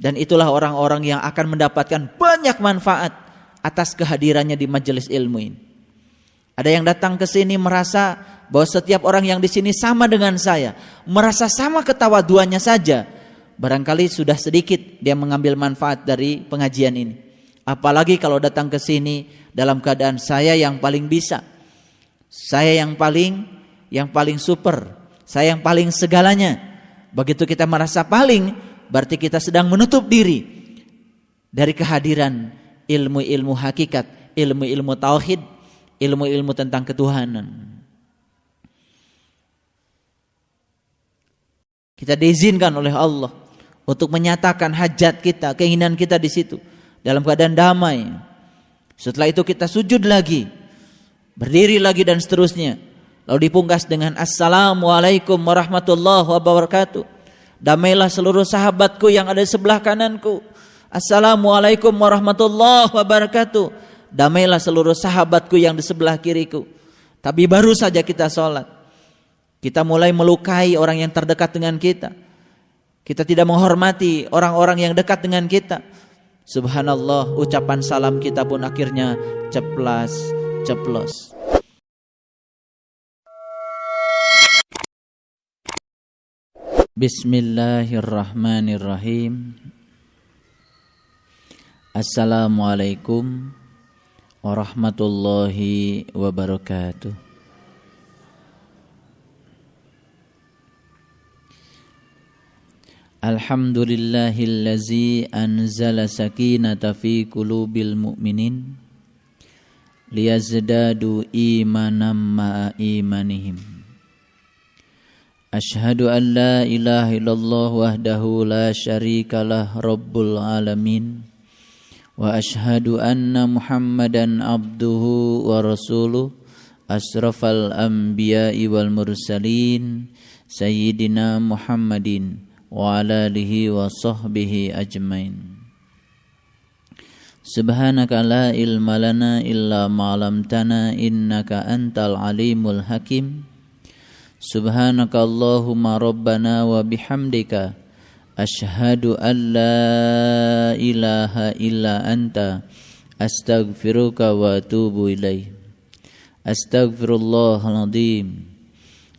Dan itulah orang-orang yang akan mendapatkan banyak manfaat atas kehadirannya di majelis ilmu ini. Ada yang datang ke sini merasa bahwa setiap orang yang di sini sama dengan saya, merasa sama ketawaduannya saja. Barangkali sudah sedikit dia mengambil manfaat dari pengajian ini. Apalagi kalau datang ke sini dalam keadaan saya yang paling bisa, saya yang paling super, saya yang paling segalanya. Begitu kita merasa paling, berarti kita sedang menutup diri dari kehadiran ilmu-ilmu hakikat, ilmu-ilmu tauhid, ilmu-ilmu tentang ketuhanan. Kita diizinkan oleh Allah untuk menyatakan hajat kita, keinginan kita di situ dalam keadaan damai. Setelah itu kita sujud lagi, berdiri lagi dan seterusnya. Lalu dipungkas dengan Assalamualaikum warahmatullahi wabarakatuh. Damailah seluruh sahabatku yang ada di sebelah kananku. Assalamualaikum warahmatullahi wabarakatuh. Damailah seluruh sahabatku yang di sebelah kiriku. Tapi baru saja kita sholat, kita mulai melukai orang yang terdekat dengan kita. Kita tidak menghormati orang-orang yang dekat dengan kita. Subhanallah, ucapan salam kita pun akhirnya ceplos. Bismillahirrahmanirrahim. Assalamualaikum warahmatullahi wabarakatuh. Alhamdulillahillazi anzala sakinata fi qulubil mu'minin liyazdadu imanan ma'a imanihim. Ashhadu an la ilaha illallah wahdahu la syarikalah rabbul alamin. Wa ashhadu anna Muhammadan abduhu wa rasuluh asrafal anbiya'i wal mursalin sayyidina Muhammadin wa ala alihi wa sahbihi ajmain. Subhanaka la ilma lana illa ma 'allamtana innaka antal alimul hakim. Subhanaka Allahumma rabbana wa bihamdika asyhadu an la ilaha illa anta astaghfiruka wa atubu ilaih. Astaghfirullahaladzim.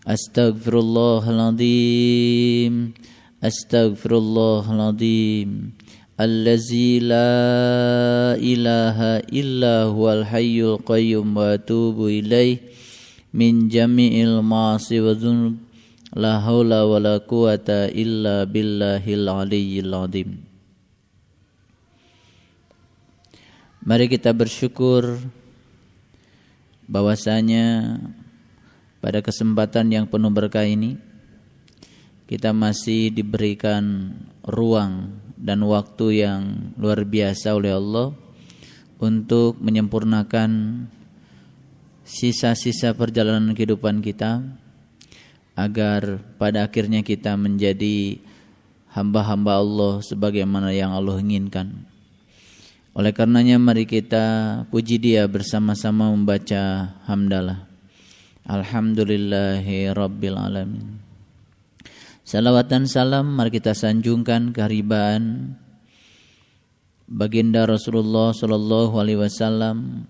Astaghfirullahaladzim. Astaghfirullahaladzim. Allazi la ilaha illa huwal hayyul qayyum wa atubu ilaih min jami'il ma'asi wa dzunub. La haula wa la quwata illa billahil aliyyil azim. Mari kita bersyukur bahwasanya pada kesempatan yang penuh berkah ini kita masih diberikan ruang dan waktu yang luar biasa oleh Allah untuk menyempurnakan sisa-sisa perjalanan kehidupan kita, agar pada akhirnya kita menjadi hamba-hamba Allah sebagaimana yang Allah inginkan. Oleh karenanya mari kita puji Dia bersama-sama membaca hamdalah. Alhamdulillahi rabbil alamin. Salawat dan salam mari kita sanjungkan keharibaan baginda Rasulullah sallallahu alaihi wasallam,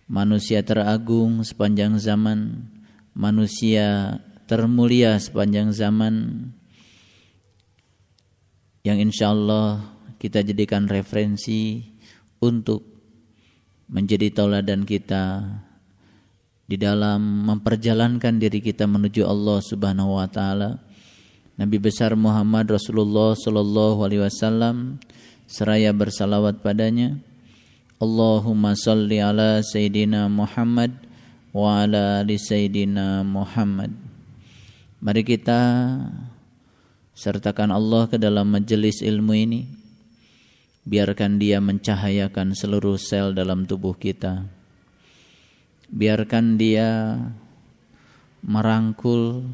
manusia teragung sepanjang zaman, manusia termulia sepanjang zaman, yang insyaallah kita jadikan referensi untuk menjadi tauladan kita di dalam memperjalankan diri kita menuju Allah Subhanahu wa taala. Nabi besar Muhammad Rasulullah sallallahu alaihi wasallam, seraya bersalawat padanya. Allahumma salli ala Sayyidina Muhammad wa ala ali Sayyidina Muhammad. Mari kita sertakan Allah ke dalam majelis ilmu ini. Biarkan Dia mencahayakan seluruh sel dalam tubuh kita. Biarkan Dia merangkul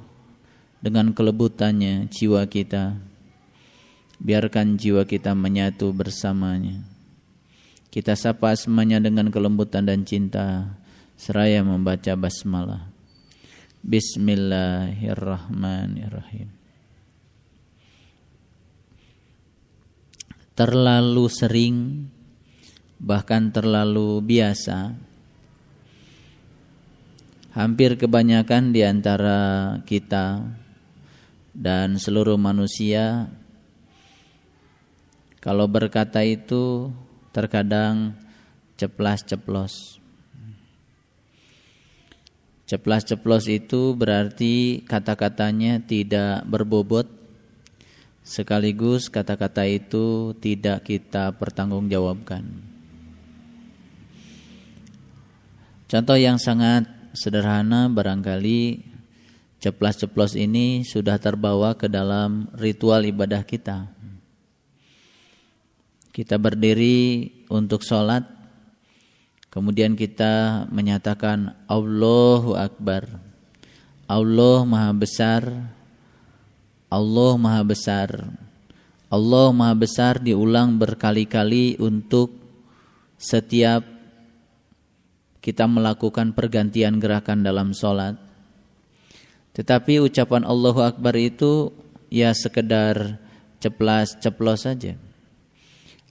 dengan kelebutannya jiwa kita. Biarkan jiwa kita menyatu bersamanya. Kita sapa semuanya dengan kelembutan dan cinta, seraya membaca basmalah. Bismillahirrahmanirrahim. terlalu sering, bahkan terlalu biasa. Hampir kebanyakan di antara kita dan seluruh manusia kalau berkata itu terkadang ceplas-ceplos. Ceplas-ceplos itu berarti kata-katanya tidak berbobot, sekaligus kata-kata itu tidak kita pertanggungjawabkan. Contoh yang sangat sederhana barangkali ceplas-ceplos ini sudah terbawa ke dalam ritual ibadah kita. Kita berdiri untuk sholat, kemudian kita menyatakan Allahu Akbar. Allah Maha Besar. Allah Maha Besar. Allah Maha Besar diulang berkali-kali untuk setiap kita melakukan pergantian gerakan dalam sholat. Tetapi ucapan Allahu Akbar itu ya sekedar ceplas-ceplos saja.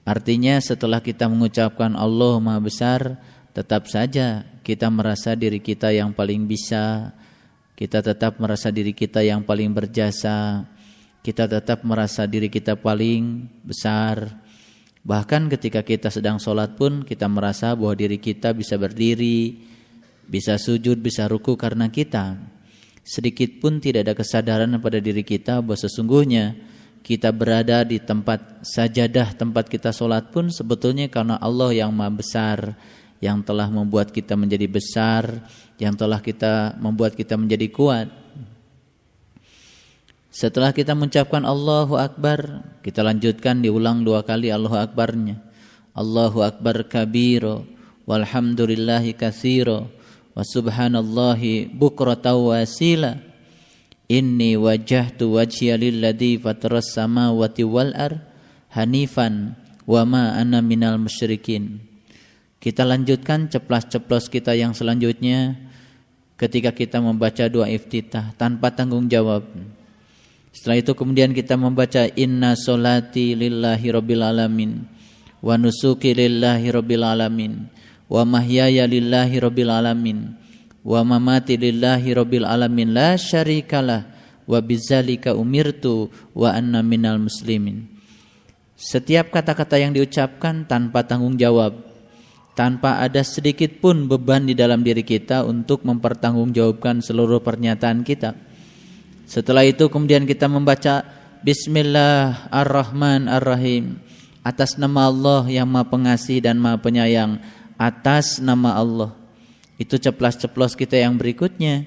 Artinya setelah kita mengucapkan Allah Maha Besar, tetap saja kita merasa diri kita yang paling bisa, kita tetap merasa diri kita yang paling berjasa, kita tetap merasa diri kita paling besar. Bahkan ketika kita sedang sholat pun kita merasa bahwa diri kita bisa berdiri, bisa sujud, bisa ruku karena kita. Sedikit pun tidak ada kesadaran pada diri kita bahwa sesungguhnya kita berada di tempat sajadah, tempat kita sholat pun sebetulnya karena Allah yang Maha Besar, yang telah membuat kita menjadi besar, yang telah membuat kita menjadi kuat. Setelah kita mengucapkan Allahu Akbar, kita lanjutkan diulang 2 kali Allahu Akbarnya. Allahu Akbar kabiro, walhamdulillahi katsiro, wa subhanallahi bukratan wa asila. Inni wajjahtu wajhiya lilladzi fataras samawati wal ard hanifan wa ma ana minal musyrikin. Kita lanjutkan ceplas-ceplos kita yang selanjutnya ketika kita membaca doa iftitah tanpa tanggung jawab. Setelah itu kemudian kita membaca inna sholati lillahi rabbil alamin wa nusuki lillahi rabbil alamin wa mahyaya lillahi rabbil alamin wa mamati lillahi rabbil alamin la syarikalah wa bidzalika umirtu wa anna minal muslimin. Setiap kata-kata yang diucapkan tanpa tanggung jawab, tanpa ada sedikit pun beban di dalam diri kita untuk mempertanggungjawabkan seluruh pernyataan kita. Setelah itu kemudian kita membaca Bismillahirrahmanirrahim atas nama Allah yang Maha Pengasih dan Maha Penyayang, atas nama Allah. Itu ceplas-ceplos kita yang berikutnya.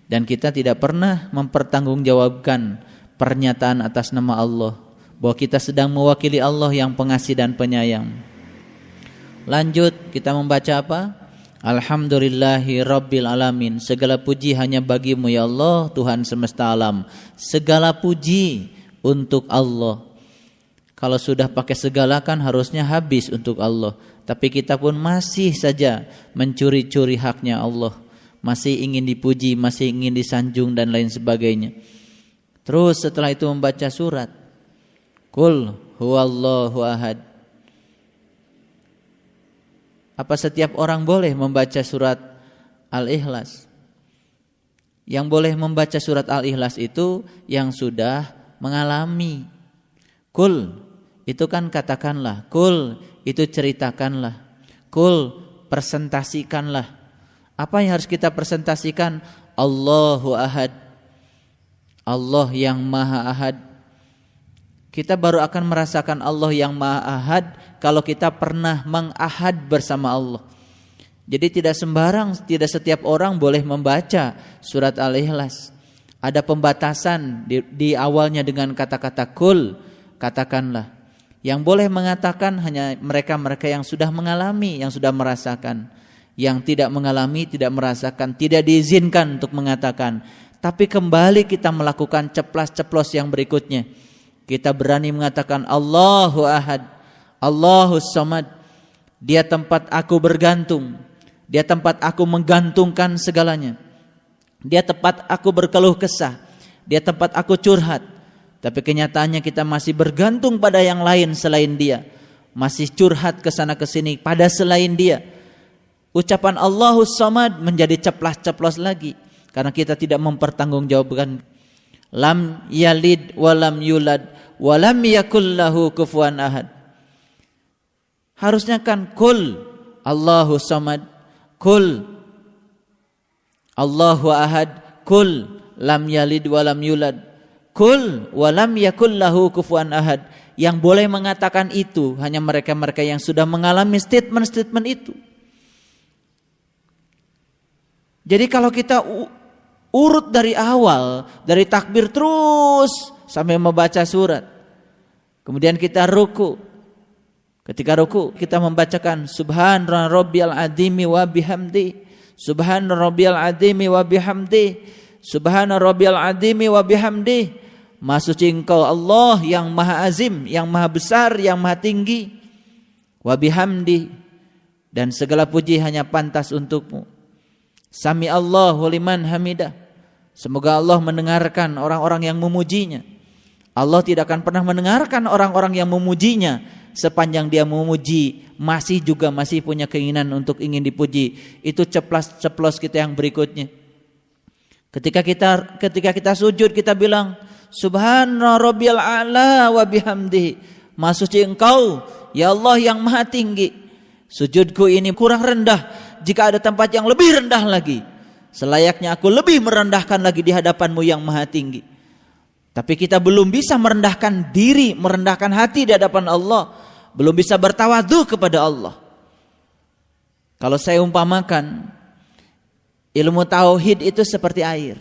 Dan kita tidak pernah mempertanggungjawabkan pernyataan atas nama Allah, bahwa kita sedang mewakili Allah yang pengasih dan penyayang. Lanjut kita membaca apa? Alhamdulillahi rabbil alamin. Segala puji hanya bagimu ya Allah, Tuhan semesta alam. Segala puji untuk Allah. Kalau sudah pakai segala kan harusnya habis untuk Allah. Tapi kita pun masih saja mencuri-curi haknya Allah. Masih ingin dipuji, masih ingin disanjung dan lain sebagainya. Terus setelah itu membaca surat Qul huwallahu ahad. Apa setiap orang boleh membaca surat Al-Ikhlas? Yang boleh membaca surat Al-Ikhlas itu yang sudah mengalami. Qul itu kan katakanlah, Qul itu ceritakanlah, Qul presentasikanlah. Apa yang harus kita presentasikan? Allahu ahad. Allah yang maha ahad. Kita baru akan merasakan Allah yang maha ahad kalau kita pernah mengahad bersama Allah. Jadi tidak sembarang, tidak setiap orang boleh membaca surat Al-Ikhlas. Ada pembatasan di awalnya dengan kata-kata Qul, katakanlah. Yang boleh mengatakan hanya mereka-mereka yang sudah mengalami, yang sudah merasakan. Yang tidak mengalami, tidak merasakan, tidak diizinkan untuk mengatakan. Tapi kembali kita melakukan ceplas-ceplos yang berikutnya. Kita berani mengatakan Allahu ahad, Allahus samad. Dia tempat aku bergantung. Dia tempat aku menggantungkan segalanya. Dia tempat aku berkeluh kesah. Dia tempat aku curhat. Tapi kenyataannya kita masih bergantung pada yang lain selain Dia, masih curhat ke sana ke sini pada selain Dia. Ucapan Allahus Samad menjadi ceplas-ceplos lagi karena kita tidak mempertanggungjawabkan. Lam yalid walam yulad walam yakul lahu kufuwan ahad. Harusnya kan kul Allahus Samad, kul Allahu ahad, kul lam yalid walam yulad, kul walam yakul lahu kufuwan ahad. Yang boleh mengatakan itu hanya mereka-mereka yang sudah mengalami statement-statement itu. Jadi kalau kita urut dari awal, dari takbir terus sampai membaca surat, kemudian kita ruku. Ketika ruku kita membacakan Subhana rabbiyal azimi wa bihamdi, Subhana rabbiyal azimi wa bihamdi, Subhana rabbiyal azimi wa bihamdi. Maha suci Engkau Allah yang maha azim, yang maha besar, yang maha tinggi. Wa bihamdi, dan segala puji hanya pantas untukmu. Sami Allahu liman hamidah. Semoga Allah mendengarkan orang-orang yang memujinya. Allah tidak akan pernah mendengarkan orang-orang yang memujinya sepanjang dia memuji masih punya keinginan untuk ingin dipuji. Itu ceplos kita yang berikutnya. Ketika kita sujud kita bilang Subhana rabbiyal a'la wa bihamdihi. Maha suci Engkau ya Allah yang maha tinggi. Sujudku ini kurang rendah. Jika ada tempat yang lebih rendah lagi, selayaknya aku lebih merendahkan lagi di hadapan-Mu yang maha tinggi. Tapi kita belum bisa merendahkan diri, merendahkan hati di hadapan Allah, belum bisa bertawadhu kepada Allah. Kalau saya umpamakan, ilmu tauhid itu seperti air.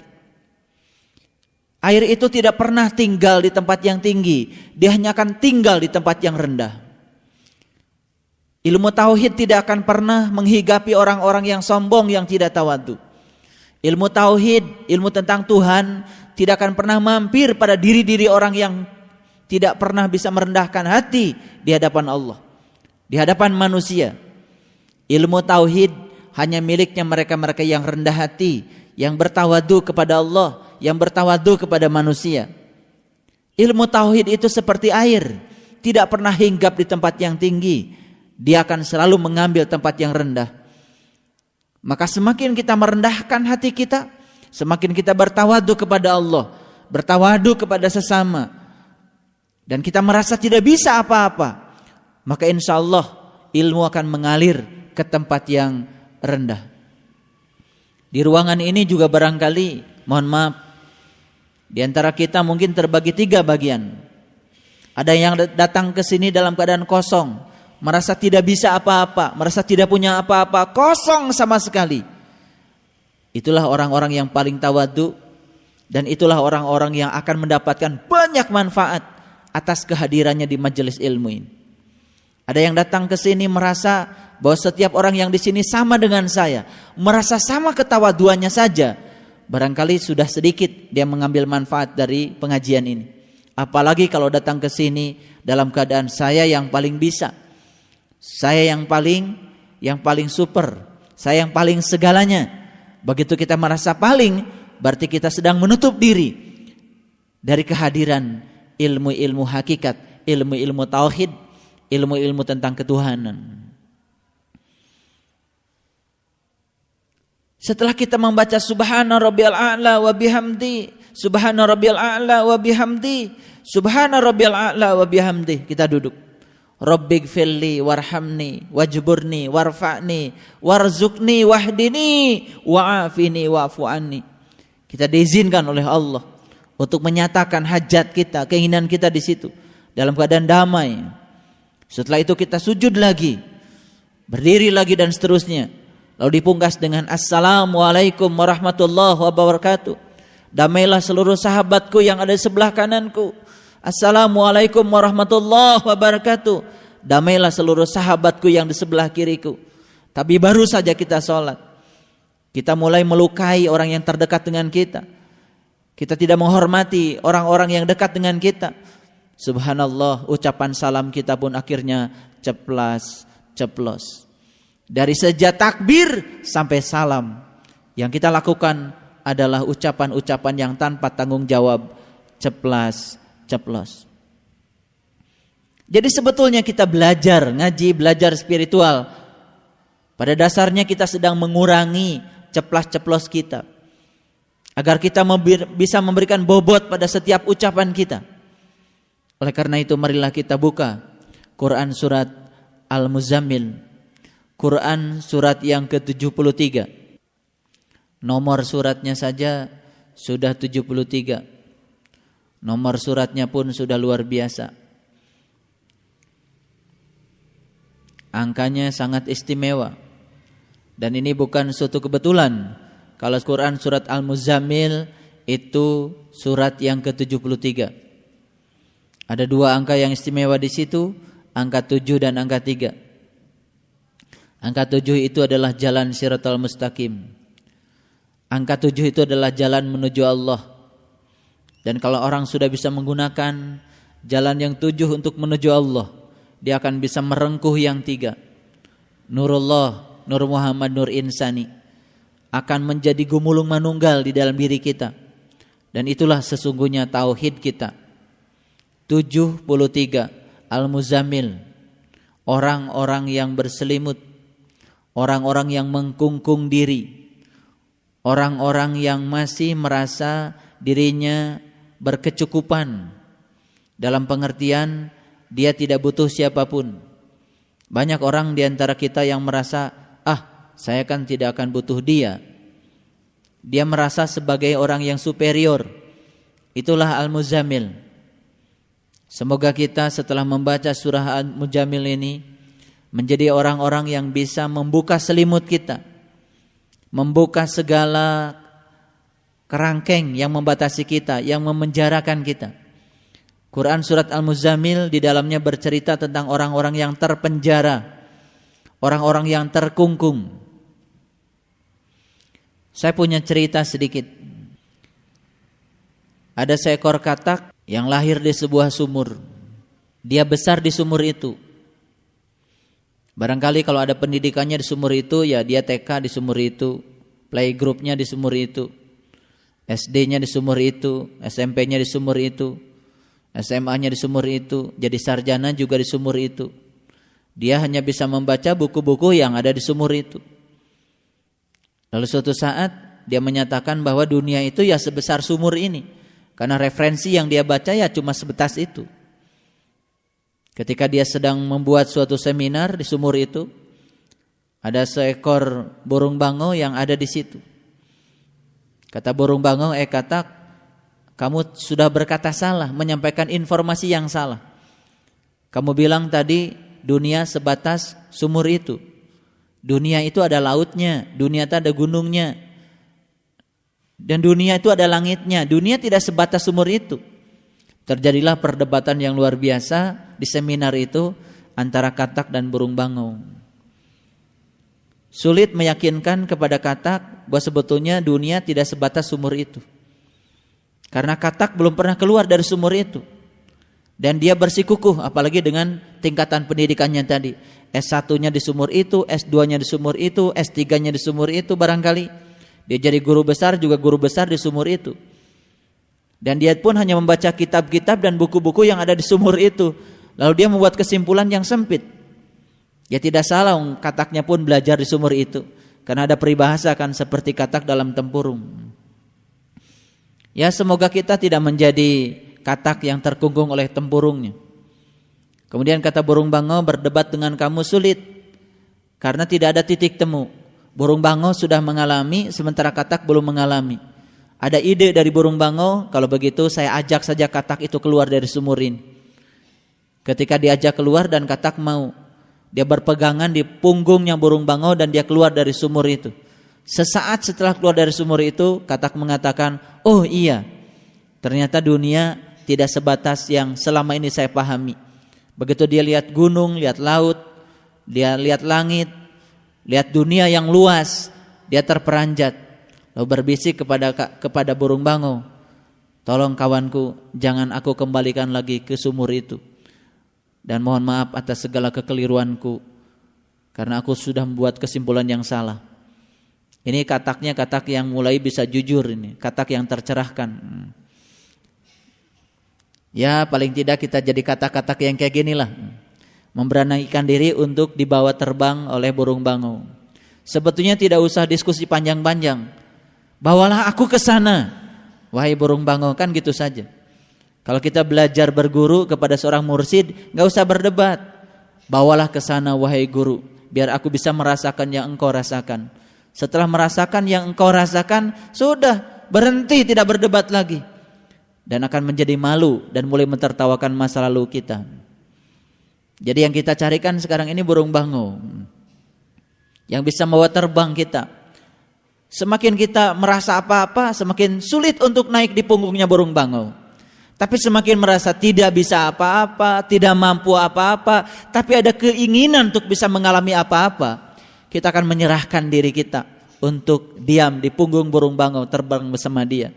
Air itu tidak pernah tinggal di tempat yang tinggi, dia hanya akan tinggal di tempat yang rendah. Ilmu tauhid tidak akan pernah menghigapi orang-orang yang sombong yang tidak tawadhu. Ilmu tauhid, ilmu tentang Tuhan tidak akan pernah mampir pada diri-diri orang yang tidak pernah bisa merendahkan hati di hadapan Allah, di hadapan manusia. Ilmu tauhid hanya miliknya mereka-mereka yang rendah hati, yang bertawadhu kepada Allah, yang bertawadhu kepada manusia. Ilmu tauhid itu seperti air, tidak pernah hinggap di tempat yang tinggi. Dia akan selalu mengambil tempat yang rendah. Maka semakin kita merendahkan hati kita, semakin kita bertawadhu kepada Allah, bertawadhu kepada sesama, dan kita merasa tidak bisa apa-apa, maka insya Allah ilmu akan mengalir ke tempat yang rendah. Di ruangan ini juga barangkali, mohon maaf, di antara kita mungkin terbagi 3 bagian. Ada yang datang ke sini dalam keadaan kosong, merasa tidak bisa apa-apa, merasa tidak punya apa-apa, kosong sama sekali. Itulah orang-orang yang paling tawadhu, dan itulah orang-orang yang akan mendapatkan banyak manfaat atas kehadirannya di majelis ilmu ini. Ada yang datang ke sini merasa bahwa setiap orang yang di sini sama dengan saya, merasa sama ketawaduannya saja. Barangkali sudah sedikit dia mengambil manfaat dari pengajian ini. Apalagi kalau datang ke sini dalam keadaan saya yang paling bisa, saya yang paling super, saya yang paling segalanya. Begitu kita merasa paling, berarti kita sedang menutup diri dari kehadiran ilmu-ilmu hakikat, ilmu-ilmu tauhid, ilmu-ilmu tentang ketuhanan. Setelah kita membaca Subhana rabbiyal a'la wa bihamdi, Subhana rabbiyal a'la wa bihamdi, Subhana rabbiyal a'la wa bihamdi, kita duduk. Rabbighfirli warhamni wajburni warfa'ni warzuqni wahdini wa'afini wa'fu anni. Kita diizinkan oleh Allah untuk menyatakan hajat kita, keinginan kita di situ dalam keadaan damai. Setelah itu kita sujud lagi, berdiri lagi dan seterusnya. Lalu dipungkas dengan Assalamualaikum warahmatullahi wabarakatuh. Damailah seluruh sahabatku yang ada di sebelah kananku. Assalamualaikum warahmatullahi wabarakatuh. Damailah seluruh sahabatku yang di sebelah kiriku. Tapi baru saja kita sholat, kita mulai melukai orang yang terdekat dengan kita. Kita tidak menghormati orang-orang yang dekat dengan kita. Subhanallah, ucapan salam kita pun akhirnya ceplos. Dari sejak takbir sampai salam, yang kita lakukan adalah ucapan-ucapan yang tanpa tanggung jawab, ceplos. Jadi sebetulnya kita belajar ngaji, belajar spiritual, pada dasarnya kita sedang mengurangi ceplas-ceplos kita, agar kita bisa memberikan bobot pada setiap ucapan kita. Oleh karena itu marilah kita buka Quran surat Al-Muzammil, Quran surat yang ke-73. Nomor suratnya saja sudah 73. Nomor suratnya pun sudah luar biasa. Angkanya sangat istimewa. Dan ini bukan suatu kebetulan kalau Quran surat Al-Muzammil itu surat yang ke-73. Ada dua angka yang istimewa di situ, angka 7 dan angka 3. Angka 7 itu adalah jalan Shiratal Mustaqim. Angka 7 itu adalah jalan menuju Allah. Dan kalau orang sudah bisa menggunakan jalan yang 7 untuk menuju Allah, dia akan bisa merengkuh yang 3. Nurullah, Nur Muhammad, Nur Insani akan menjadi gumulung manunggal di dalam diri kita. Dan itulah sesungguhnya tauhid kita. 73 Al-Muzammil, orang-orang yang berselimut, orang-orang yang mengkungkung diri, orang-orang yang masih merasa dirinya berkecukupan, dalam pengertian dia tidak butuh siapapun. Banyak orang di antara kita yang merasa, saya kan tidak akan butuh dia. Dia merasa sebagai orang yang superior. Itulah Al-Muzammil. Semoga kita setelah membaca surah Al-Muzammil ini menjadi orang-orang yang bisa membuka selimut kita, membuka segala kerangkeng yang membatasi kita, yang memenjarakan kita. Quran surat Al-Muzammil di dalamnya bercerita tentang orang-orang yang terpenjara, orang-orang yang terkungkung. Saya punya cerita sedikit. Ada seekor katak yang lahir di sebuah sumur. Dia besar di sumur itu. Barangkali kalau ada pendidikannya di sumur itu, ya dia TK di sumur itu, playgroupnya di sumur itu, SD-nya di sumur itu, SMP-nya di sumur itu, SMA-nya di sumur itu, jadi sarjana juga di sumur itu. Dia hanya bisa membaca buku-buku yang ada di sumur itu. Lalu suatu saat dia menyatakan bahwa dunia itu ya sebesar sumur ini, karena referensi yang dia baca ya cuma sebatas itu. Ketika dia sedang membuat suatu seminar di sumur itu, ada seekor burung bango yang ada di situ. Kata burung bango, katak, kamu sudah berkata salah, menyampaikan informasi yang salah. Kamu bilang tadi dunia sebatas sumur itu. Dunia itu ada lautnya, dunia itu ada gunungnya, dan dunia itu ada langitnya. Dunia tidak sebatas sumur itu. Terjadilah perdebatan yang luar biasa di seminar itu antara katak dan burung bango. Sulit meyakinkan kepada katak bahwa sebetulnya dunia tidak sebatas sumur itu. Karena katak belum pernah keluar dari sumur itu. Dan dia bersikukuh apalagi dengan tingkatan pendidikannya tadi. S1-nya di sumur itu, S2-nya di sumur itu, S3-nya di sumur itu barangkali. Dia jadi guru besar juga guru besar di sumur itu. Dan dia pun hanya membaca kitab-kitab dan buku-buku yang ada di sumur itu. Lalu dia membuat kesimpulan yang sempit. Ya tidak salah, kataknya pun belajar di sumur itu. Karena ada peribahasa kan seperti katak dalam tempurung. Ya semoga kita tidak menjadi katak yang terkungkung oleh tempurungnya. Kemudian kata burung bango, berdebat dengan kamu sulit. Karena tidak ada titik temu. Burung bango sudah mengalami sementara katak belum mengalami. Ada ide dari burung bango, kalau begitu saya ajak saja katak itu keluar dari sumur ini. Ketika diajak keluar dan katak mau, dia berpegangan di punggungnya burung bango dan dia keluar dari sumur itu. Sesaat setelah keluar dari sumur itu, katak mengatakan, oh iya, ternyata dunia tidak sebatas yang selama ini saya pahami. Begitu dia lihat gunung, lihat laut, dia lihat langit, lihat dunia yang luas, dia terperanjat. Lalu berbisik kepada burung bango, tolong kawanku, jangan aku kembalikan lagi ke sumur itu. Dan mohon maaf atas segala kekeliruanku, karena aku sudah membuat kesimpulan yang salah. Ini kataknya katak yang mulai bisa jujur, ini katak yang tercerahkan. Ya paling tidak kita jadi kata-kata yang kayak gini lah. Memberanikan diri untuk dibawa terbang oleh burung bangau. Sebetulnya tidak usah diskusi panjang-panjang. Bawalah aku ke sana, wahai burung bangau, kan gitu saja. Kalau kita belajar berguru kepada seorang mursyid, gak usah berdebat. Bawalah ke sana wahai guru, biar aku bisa merasakan yang engkau rasakan. Setelah merasakan yang engkau rasakan, sudah berhenti, tidak berdebat lagi. Dan akan menjadi malu dan mulai mentertawakan masa lalu kita. Jadi yang kita carikan sekarang ini burung bangau yang bisa membawa terbang kita. Semakin kita merasa apa-apa, semakin sulit untuk naik di punggungnya burung bangau. Tapi semakin merasa tidak bisa apa-apa, tidak mampu apa-apa, tapi ada keinginan untuk bisa mengalami apa-apa, kita akan menyerahkan diri kita untuk diam di punggung burung bangau, terbang bersama dia.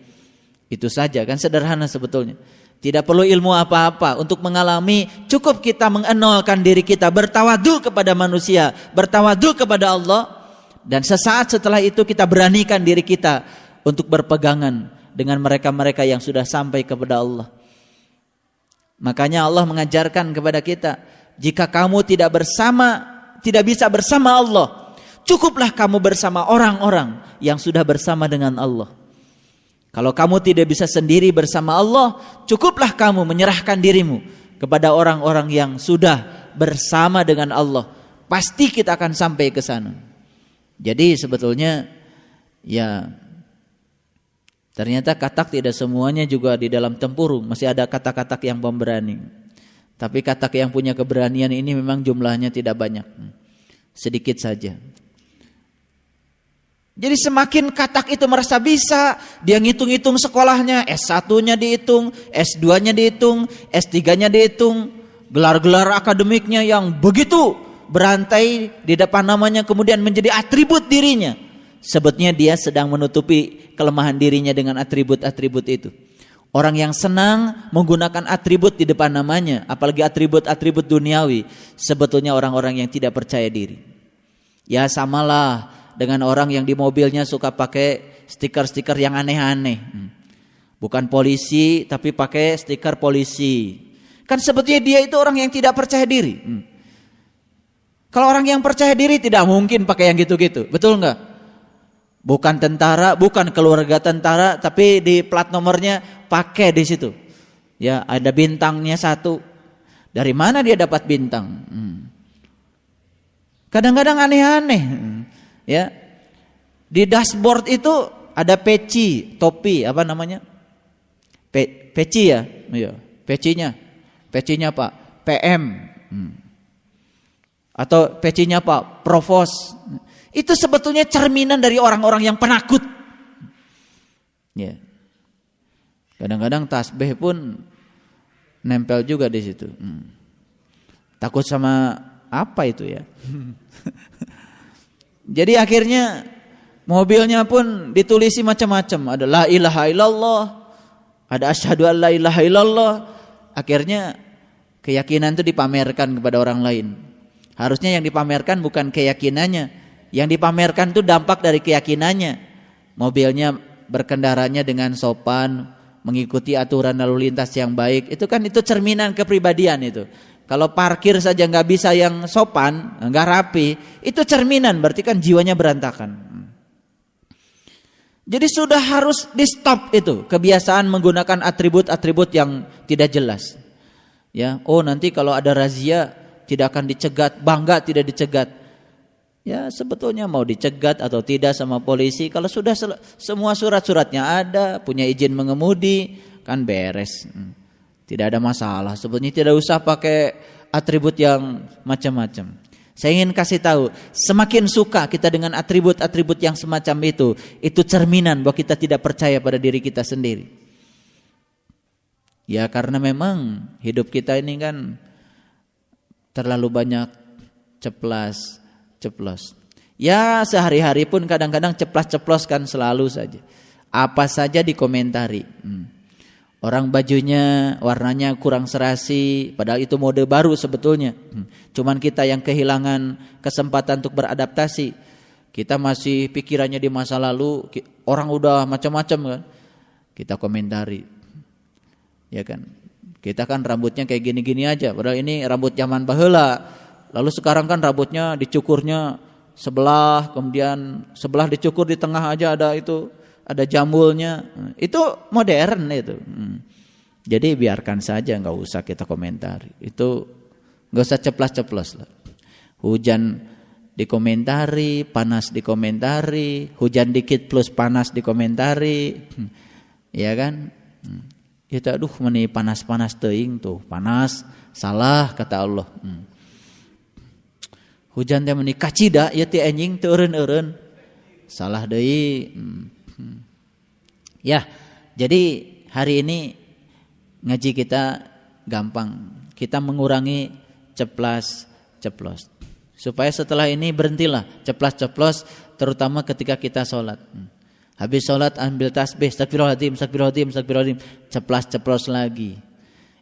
Itu saja, kan sederhana sebetulnya. Tidak perlu ilmu apa-apa untuk mengalami, cukup kita mengenolkan diri kita, bertawadu kepada manusia, bertawadu kepada Allah, dan sesaat setelah itu kita beranikan diri kita untuk berpegangan dengan mereka-mereka yang sudah sampai kepada Allah. Makanya Allah mengajarkan kepada kita, jika kamu tidak bisa bersama Allah, cukuplah kamu bersama orang-orang yang sudah bersama dengan Allah. Kalau kamu tidak bisa sendiri bersama Allah, cukuplah kamu menyerahkan dirimu kepada orang-orang yang sudah bersama dengan Allah. Pasti kita akan sampai ke sana. Jadi sebetulnya ya ternyata katak tidak semuanya juga di dalam tempurung. Masih ada katak-katak yang pemberani. Tapi katak yang punya keberanian ini memang jumlahnya tidak banyak. Sedikit saja. Jadi semakin katak itu merasa bisa, dia ngitung-hitung sekolahnya, S1-nya dihitung, S2-nya dihitung, S3-nya dihitung, gelar-gelar akademiknya yang begitu berantai di depan namanya kemudian menjadi atribut dirinya. Sebetulnya dia sedang menutupi kelemahan dirinya dengan atribut-atribut itu. Orang yang senang menggunakan atribut di depan namanya, apalagi atribut-atribut duniawi, sebetulnya orang-orang yang tidak percaya diri. Ya samalah dengan orang yang di mobilnya suka pakai stiker-stiker yang aneh-aneh. Bukan polisi tapi pakai stiker polisi. Kan sebetulnya dia itu orang yang tidak percaya diri. Kalau orang yang percaya diri tidak mungkin pakai yang gitu-gitu. Betul enggak? Bukan tentara, bukan keluarga tentara, tapi di plat nomornya pakai di situ. Ya, ada bintangnya 1. Dari mana dia dapat bintang? Kadang-kadang aneh-aneh. Ya, di dashboard itu ada peci, topi, apa namanya? Peci ya, iya. Pecinya Pak PM, atau pecinya Pak Provos. Itu sebetulnya cerminan dari orang-orang yang penakut. Ya, kadang-kadang tasbih pun nempel juga di situ. Takut sama apa itu ya? Jadi akhirnya mobilnya pun ditulisi macam-macam. Ada la ilaha illallah, ada asyhadu an la ilaha illallah. Akhirnya keyakinan itu dipamerkan kepada orang lain. Harusnya yang dipamerkan bukan keyakinannya, yang dipamerkan itu dampak dari keyakinannya. Mobilnya berkendaranya dengan sopan, mengikuti aturan lalu lintas yang baik. Itu kan itu cerminan kepribadian itu. Kalau parkir saja nggak bisa yang sopan, nggak rapi, itu cerminan, berarti kan jiwanya berantakan. Jadi sudah harus di stop itu kebiasaan menggunakan atribut-atribut yang tidak jelas. Ya, oh nanti kalau ada razia tidak akan dicegat, bangga tidak dicegat. Ya sebetulnya mau dicegat atau tidak sama polisi, kalau sudah semua surat-suratnya ada, punya izin mengemudi, kan beres. Tidak ada masalah. Sebetulnya tidak usah pakai atribut yang macam-macam. Saya ingin kasih tahu, semakin suka kita dengan atribut-atribut yang semacam itu cerminan bahwa kita tidak percaya pada diri kita sendiri. Ya karena memang hidup kita ini kan terlalu banyak ceplos. Ya sehari-hari pun kadang-kadang ceplas-ceplos kan selalu saja. Apa saja dikomentari. Orang bajunya warnanya kurang serasi, padahal itu mode baru sebetulnya. Cuman kita yang kehilangan kesempatan untuk beradaptasi. Kita masih pikirannya di masa lalu, orang udah macam-macam kan. Kita komentari. Ya kan? Kita kan rambutnya kayak gini-gini aja, padahal ini rambut zaman baheula. Lalu sekarang kan rambutnya dicukurnya sebelah, kemudian sebelah dicukur di tengah aja ada itu, ada jambulnya. Itu modern itu. Jadi biarkan saja, nggak usah kita komentari. Itu nggak usah ceplas-ceplos lah. Hujan dikomentari, panas dikomentari, hujan dikit plus panas dikomentari, ya kan? Itu aduh meni panas-panas teuing tuh, panas, salah kata Allah. Hujan teh meni kacida ieu teh anjing teu eureun-eureun. Salah deui. Ya, jadi hari ini ngaji kita gampang. Kita mengurangi ceplas-ceplos. Supaya setelah ini berhentilah ceplas-ceplos, terutama ketika kita sholat. Habis sholat ambil tasbih, astagfirullahaladzim, astagfirullahaladzim, astagfirullahaladzim, ceplas-ceplos lagi.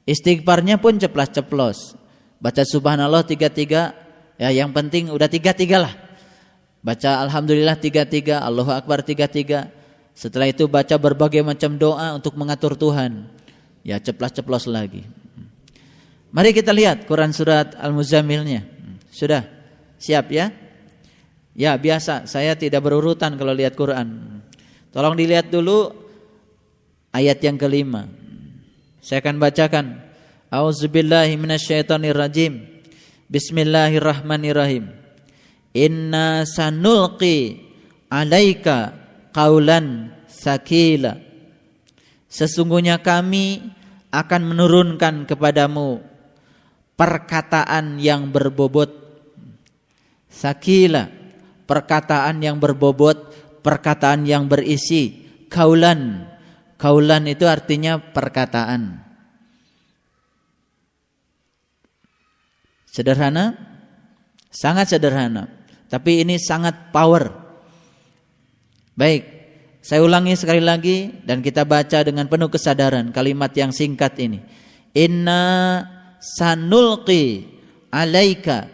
Istighfarnya pun ceplas-ceplos. Baca subhanallah 3-3, ya yang penting udah 3-3 lah. Baca alhamdulillah 3-3, Allahu akbar 3-3. Setelah itu baca berbagai macam doa untuk mengatur Tuhan. Ya ceplas-ceplos lagi. Mari kita lihat Quran surat Al-Muzammilnya. Sudah siap ya? Ya biasa, saya tidak berurutan kalau lihat Quran. Tolong dilihat dulu ayat yang kelima. Saya akan bacakan. A'udzubillahi minasyaitonirrajim. Bismillahirrahmanirrahim. Inna sanulqi alaika qaulan sakila. Sesungguhnya kami akan menurunkan kepadamu perkataan yang berbobot. Sakila, perkataan yang berbobot, perkataan yang berisi. Kaulan, kaulan itu artinya perkataan. Sederhana, sangat sederhana, tapi ini sangat power. Baik, saya ulangi sekali lagi dan kita baca dengan penuh kesadaran kalimat yang singkat ini. Inna sanulqi alaika,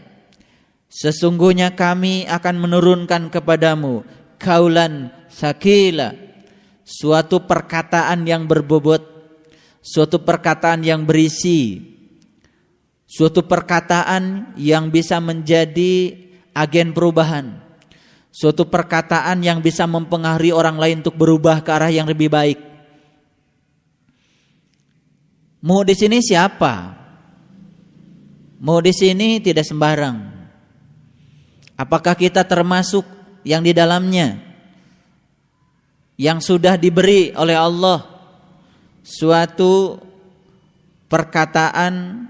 sesungguhnya kami akan menurunkan kepadamu kaulan sakila, suatu perkataan yang berbobot, suatu perkataan yang berisi, suatu perkataan yang bisa menjadi agen perubahan, suatu perkataan yang bisa mempengaruhi orang lain untuk berubah ke arah yang lebih baik. Mu di sini siapa? Mu di sini tidak sembarang. Apakah kita termasuk yang di dalamnya, yang sudah diberi oleh Allah suatu perkataan,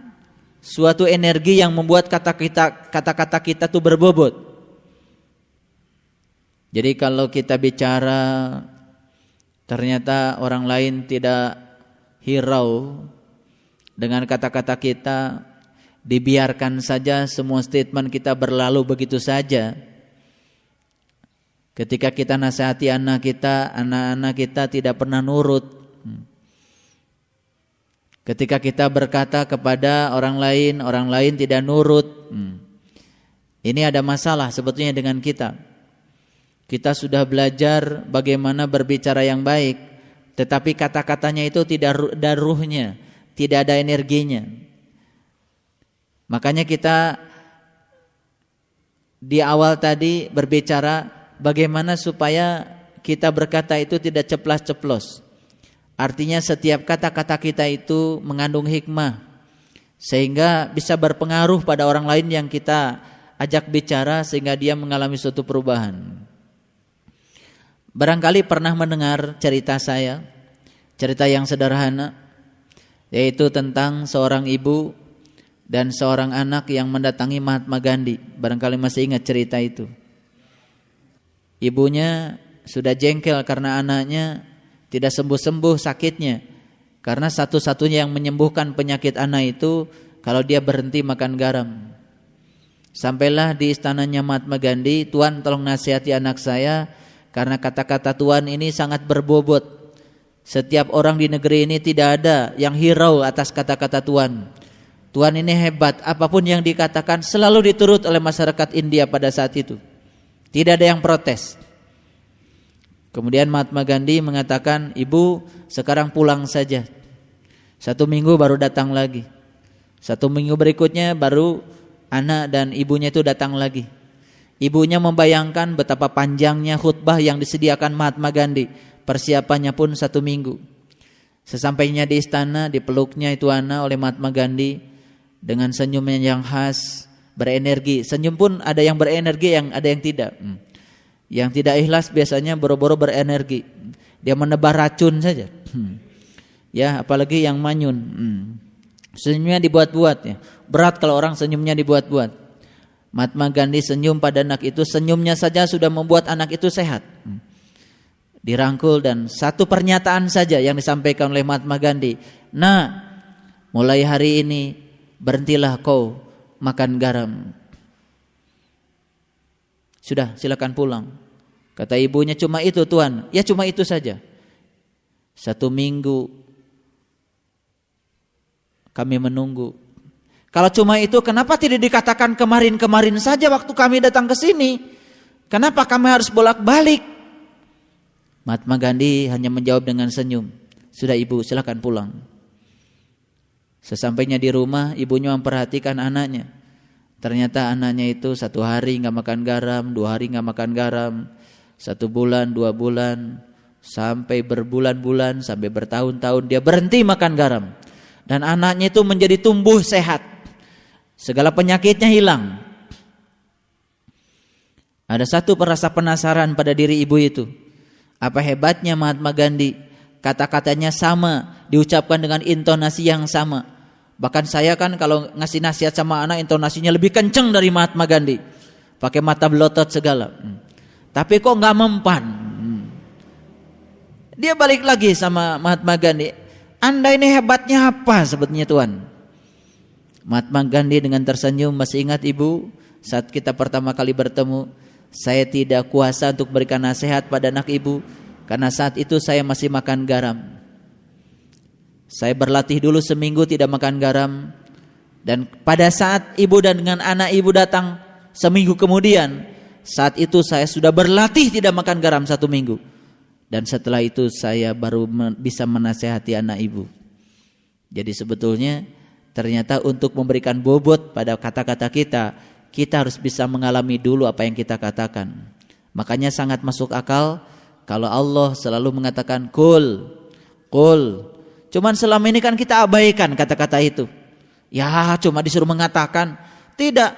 suatu energi yang membuat kata-kata kita tuh berbobot. Jadi kalau kita bicara ternyata orang lain tidak hirau dengan kata-kata kita, dibiarkan saja semua statement kita berlalu begitu saja. Ketika kita nasihati anak-anak kita tidak pernah nurut. Ketika kita berkata kepada orang lain tidak nurut. Ini ada masalah sebetulnya dengan kita. Kita sudah belajar bagaimana berbicara yang baik, tetapi kata-katanya itu tidak ada ruhnya, tidak ada energinya. Makanya kita di awal tadi berbicara bagaimana supaya kita berkata itu tidak ceplas-ceplos. Artinya setiap kata-kata kita itu mengandung hikmah, sehingga bisa berpengaruh pada orang lain yang kita ajak bicara sehingga dia mengalami suatu perubahan. Barangkali pernah mendengar cerita saya, cerita yang sederhana, yaitu tentang seorang ibu dan seorang anak yang mendatangi Mahatma Gandhi. Barangkali masih ingat cerita itu. Ibunya sudah jengkel karena anaknya tidak sembuh-sembuh sakitnya. Karena satu-satunya yang menyembuhkan penyakit anak itu kalau dia berhenti makan garam. Sampailah di istananya Mahatma Gandhi, Tuan tolong nasihati anak saya karena kata-kata Tuan ini sangat berbobot. Setiap orang di negeri ini tidak ada yang hirau atas kata-kata Tuan. Tuan ini hebat, apapun yang dikatakan selalu diturut oleh masyarakat India pada saat itu. Tidak ada yang protes. Kemudian Mahatma Gandhi mengatakan, ibu sekarang pulang saja. 1 minggu baru datang lagi. 1 minggu berikutnya baru anak dan ibunya itu datang lagi. Ibunya membayangkan betapa panjangnya khutbah yang disediakan Mahatma Gandhi. Persiapannya pun 1 minggu. Sesampainya di istana, dipeluknya itu anak oleh Mahatma Gandhi dengan senyumnya yang khas, berenergi. Senyum pun ada yang berenergi, yang ada yang tidak. Yang tidak ikhlas biasanya boro-boro berenergi. Dia menebar racun saja. Ya, apalagi yang manyun. Senyumnya dibuat-buat ya. Berat kalau orang senyumnya dibuat-buat. Mahatma Gandhi senyum pada anak itu, senyumnya saja sudah membuat anak itu sehat. Dirangkul dan satu pernyataan saja yang disampaikan oleh Mahatma Gandhi. Nah, mulai hari ini berhentilah kau makan garam. Sudah, silakan pulang. Kata ibunya, cuma itu Tuan. Ya cuma itu saja. 1 minggu kami menunggu. Kalau cuma itu, kenapa tidak dikatakan kemarin-kemarin saja waktu kami datang ke sini? Kenapa kami harus bolak-balik? Mahatma Gandhi hanya menjawab dengan senyum. Sudah ibu, silakan pulang. Sesampainya di rumah, ibunya memperhatikan anaknya. Ternyata anaknya itu 1 hari nggak makan garam, 2 hari nggak makan garam, 1 bulan, 2 bulan, sampai berbulan-bulan, sampai bertahun-tahun dia berhenti makan garam. Dan anaknya itu menjadi tumbuh sehat. Segala penyakitnya hilang. Ada satu rasa penasaran pada diri ibu itu. Apa hebatnya Mahatma Gandhi? Kata-katanya sama, diucapkan dengan intonasi yang sama. Bahkan saya kan kalau ngasih nasihat sama anak, intonasinya lebih kenceng dari Mahatma Gandhi. Pakai mata belotot segala. Tapi kok gak mempan. Dia balik lagi sama Mahatma Gandhi. Anda ini hebatnya apa sebetulnya Tuan? Mahatma Gandhi dengan tersenyum, masih ingat ibu saat kita pertama kali bertemu, saya tidak kuasa untuk berikan nasihat pada anak ibu karena saat itu saya masih makan garam. Saya berlatih dulu seminggu tidak makan garam, dan pada saat ibu dan dengan anak ibu datang seminggu kemudian, saat itu saya sudah berlatih tidak makan garam 1 minggu. Dan setelah itu saya baru bisa menasehati anak ibu. Jadi sebetulnya ternyata untuk memberikan bobot pada kata-kata kita, kita harus bisa mengalami dulu apa yang kita katakan. Makanya sangat masuk akal kalau Allah selalu mengatakan kul. Cuman selama ini kan kita abaikan kata-kata itu. Ya cuma disuruh mengatakan. Tidak.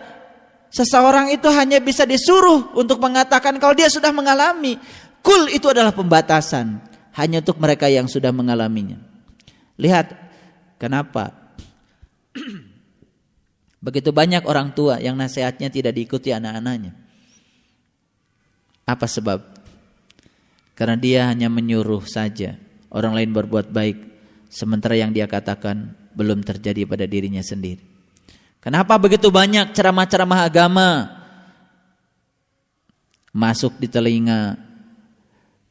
Seseorang itu hanya bisa disuruh untuk mengatakan kalau dia sudah mengalami. Kul itu adalah pembatasan. Hanya untuk mereka yang sudah mengalaminya. Lihat kenapa begitu banyak orang tua yang nasihatnya tidak diikuti anak-anaknya. Apa sebab? Karena dia hanya menyuruh saja orang lain berbuat baik, sementara yang dia katakan belum terjadi pada dirinya sendiri. Kenapa begitu banyak ceramah-ceramah agama masuk di telinga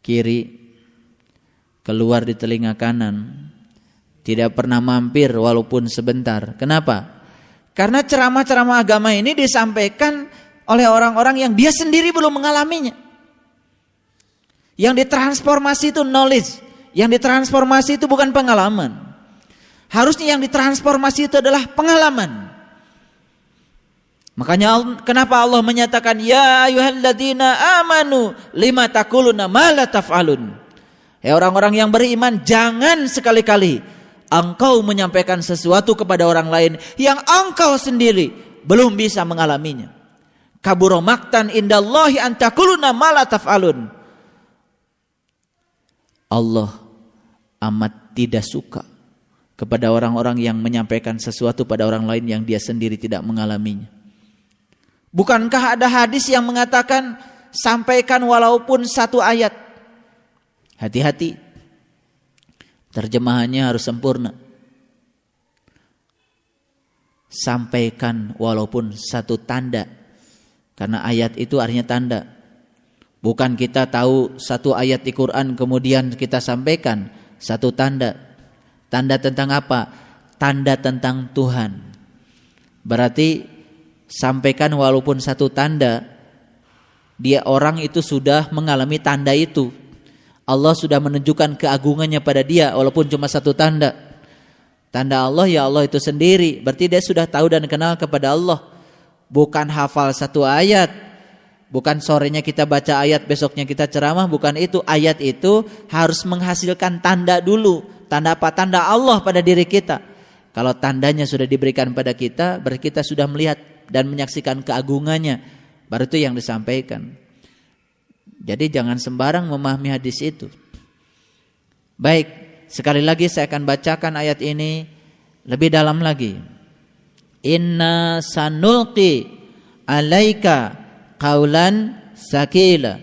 kiri, keluar di telinga kanan, tidak pernah mampir walaupun sebentar. Kenapa? Karena ceramah-ceramah agama ini disampaikan oleh orang-orang yang dia sendiri belum mengalaminya. Yang ditransformasi itu knowledge, yang ditransformasi itu bukan pengalaman. Harusnya yang ditransformasi itu adalah pengalaman. Makanya kenapa Allah menyatakan ya ayyuhalladzina amanu lima taquluna ma la taf'alun. Hei orang-orang yang beriman, jangan sekali-kali engkau menyampaikan sesuatu kepada orang lain yang engkau sendiri belum bisa mengalaminya. Kabura maqtan indallahi an taquluna ma la taf'alun. Allah amat tidak suka kepada orang-orang yang menyampaikan sesuatu pada orang lain yang dia sendiri tidak mengalaminya. Bukankah ada hadis yang mengatakan sampaikan walaupun 1 ayat? Hati-hati, terjemahannya harus sempurna. Sampaikan walaupun 1 tanda, karena ayat itu artinya tanda. Bukan kita tahu 1 ayat di Quran kemudian kita sampaikan 1 tanda. Tanda tentang apa? Tanda tentang Tuhan. Berarti sampaikan walaupun 1 tanda, dia orang itu sudah mengalami tanda itu. Allah sudah menunjukkan keagungannya pada dia walaupun cuma 1 tanda. Tanda Allah ya Allah itu sendiri. Berarti dia sudah tahu dan kenal kepada Allah. Bukan hafal satu ayat, bukan sorenya kita baca ayat, besoknya kita ceramah, bukan itu. Ayat itu harus menghasilkan tanda dulu. Tanda apa? Tanda Allah pada diri kita. Kalau tandanya sudah diberikan pada kita, berarti kita sudah melihat dan menyaksikan keagungannya, baru itu yang disampaikan. Jadi jangan sembarang memahami hadis itu. Baik, sekali lagi saya akan bacakan ayat ini lebih dalam lagi. Inna sanulqi alaika qaulan sakila.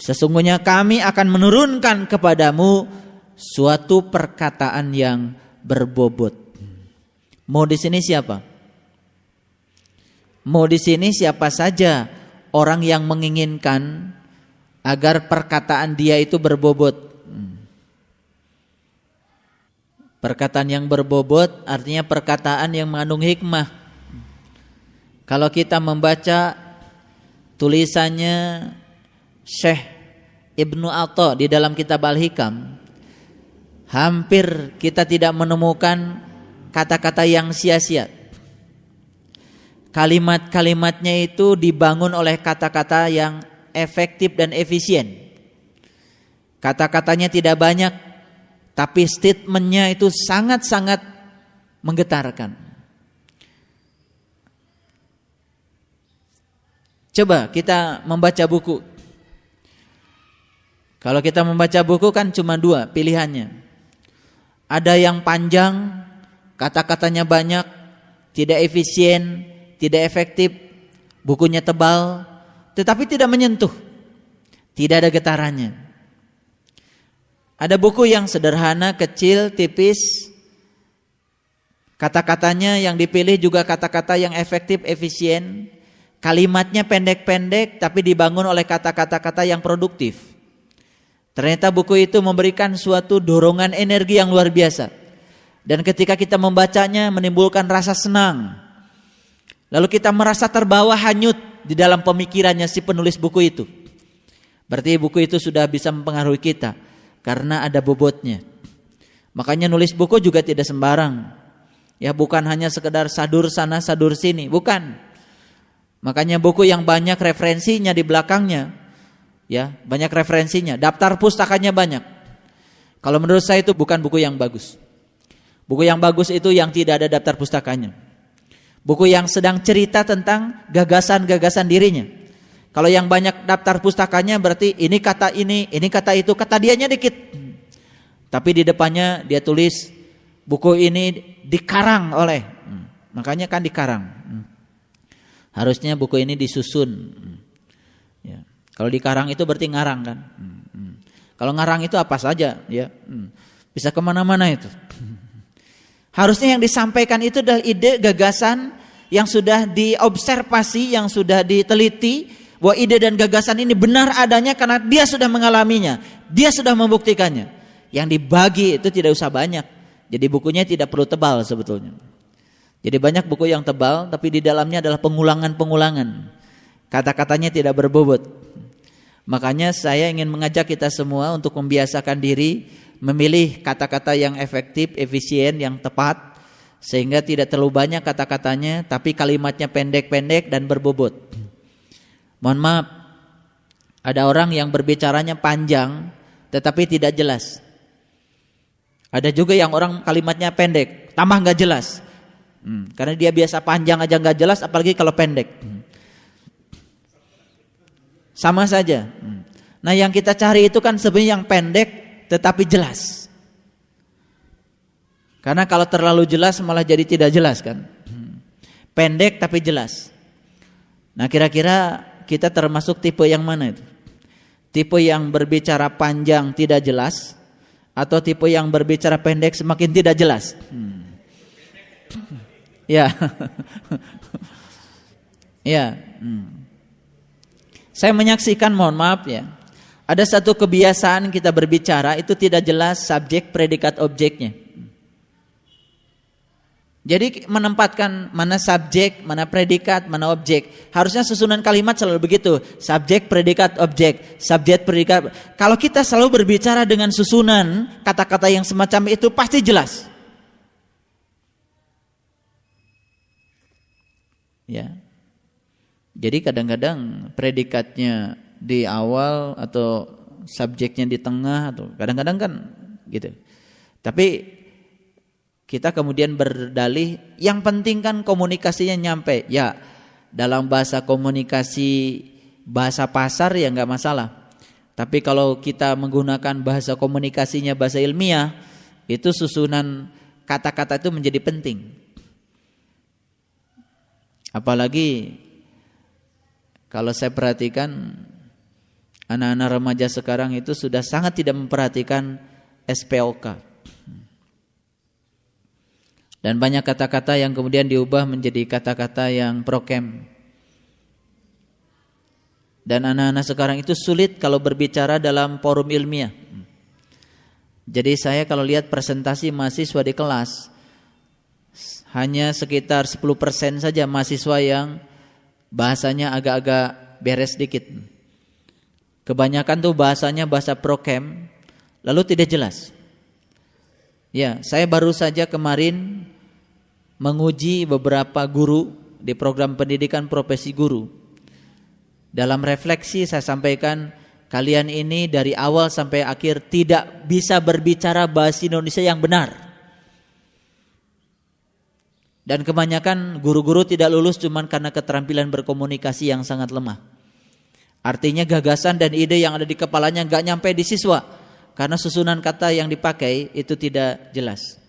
Sesungguhnya kami akan menurunkan kepadamu suatu perkataan yang berbobot. Mau di sini siapa? Mau di sini siapa saja orang yang menginginkan agar perkataan dia itu berbobot. Perkataan yang berbobot artinya perkataan yang mengandung hikmah. Kalau kita membaca tulisannya Syekh Ibnu Atha di dalam kitab Al-Hikam, hampir kita tidak menemukan kata-kata yang sia-sia. Kalimat-kalimatnya itu dibangun oleh kata-kata yang efektif dan efisien. Kata-katanya tidak banyak, tapi statementnya itu sangat-sangat menggetarkan. Coba kita membaca buku. Kalau kita membaca buku kan cuma dua pilihannya. Ada yang panjang, kata-katanya banyak, tidak efisien, tidak efektif, bukunya tebal, tetapi tidak menyentuh, tidak ada getarannya. Ada buku yang sederhana, kecil, tipis, kata-katanya yang dipilih juga kata-kata yang efektif, efisien, kalimatnya pendek-pendek tapi dibangun oleh kata-kata yang produktif. Ternyata buku itu memberikan suatu dorongan energi yang luar biasa. Dan ketika kita membacanya menimbulkan rasa senang. Lalu kita merasa terbawa hanyut di dalam pemikirannya si penulis buku itu. Berarti buku itu sudah bisa mempengaruhi kita karena ada bobotnya. Makanya nulis buku juga tidak sembarang. Ya, bukan hanya sekedar sadur sana sadur sini, bukan. Makanya buku yang banyak referensinya di belakangnya. Ya, banyak referensinya, daftar pustakanya banyak. Kalau menurut saya itu bukan buku yang bagus. Buku yang bagus itu yang tidak ada daftar pustakanya. Buku yang sedang cerita tentang gagasan-gagasan dirinya. Kalau yang banyak daftar pustakanya berarti ini kata itu, kata dianya dikit. Tapi di depannya dia tulis buku ini dikarang oleh. Makanya kan dikarang. Harusnya buku ini disusun. Ya. Kalau dikarang itu berarti ngarang kan. Kalau ngarang itu apa saja, ya, bisa kemana-mana itu. Harusnya yang disampaikan itu adalah ide, gagasan yang sudah diobservasi, yang sudah diteliti, bahwa ide dan gagasan ini benar adanya karena dia sudah mengalaminya, dia sudah membuktikannya. Yang dibagi itu tidak usah banyak. Jadi bukunya tidak perlu tebal sebetulnya. Jadi banyak buku yang tebal, tapi di dalamnya adalah pengulangan-pengulangan. Kata-katanya tidak berbobot. Makanya saya ingin mengajak kita semua untuk membiasakan diri memilih kata-kata yang efektif, efisien, yang tepat, sehingga tidak terlalu banyak kata-katanya tapi kalimatnya pendek-pendek dan berbobot. Mohon maaf, ada orang yang berbicaranya panjang tetapi tidak jelas. Ada juga yang orang kalimatnya pendek tambah gak jelas. Karena dia biasa panjang aja gak jelas, apalagi kalau pendek. Sama saja. Nah, yang kita cari itu kan sebenarnya yang pendek tetapi jelas. Karena kalau terlalu jelas malah jadi tidak jelas kan. Pendek tapi jelas. Nah, kira-kira kita termasuk tipe yang mana itu? Tipe yang berbicara panjang tidak jelas atau tipe yang berbicara pendek semakin tidak jelas? Ya. Ya. Saya menyaksikan, mohon maaf ya, ada satu kebiasaan kita berbicara itu tidak jelas subjek, predikat, objeknya. Jadi menempatkan mana subjek, mana predikat, mana objek. Harusnya susunan kalimat selalu begitu, subjek, predikat, objek, subjek, predikat. Kalau kita selalu berbicara dengan susunan kata-kata yang semacam itu pasti jelas. Ya. Jadi kadang-kadang predikatnya di awal atau subjeknya di tengah atau kadang-kadang kan gitu. Tapi kita kemudian berdalih yang penting kan komunikasinya nyampe. Ya, dalam bahasa komunikasi bahasa pasar ya enggak masalah. Tapi kalau kita menggunakan bahasa komunikasinya bahasa ilmiah, itu susunan kata-kata itu menjadi penting. Apalagi kalau saya perhatikan anak-anak remaja sekarang itu sudah sangat tidak memperhatikan SPOK. Dan banyak kata-kata yang kemudian diubah menjadi kata-kata yang prokem. Dan anak-anak sekarang itu sulit kalau berbicara dalam forum ilmiah. Jadi saya kalau lihat presentasi mahasiswa di kelas, hanya sekitar 10% saja mahasiswa yang bahasanya agak-agak beres dikit. Kebanyakan tuh bahasanya bahasa prokem, lalu tidak jelas. Ya, saya baru saja kemarin menguji beberapa guru di program pendidikan profesi guru. Dalam refleksi saya sampaikan, kalian ini dari awal sampai akhir tidak bisa berbicara bahasa Indonesia yang benar. Dan kebanyakan guru-guru tidak lulus cuma karena keterampilan berkomunikasi yang sangat lemah. Artinya gagasan dan ide yang ada di kepalanya gak nyampe di siswa, karena susunan kata yang dipakai itu tidak jelas.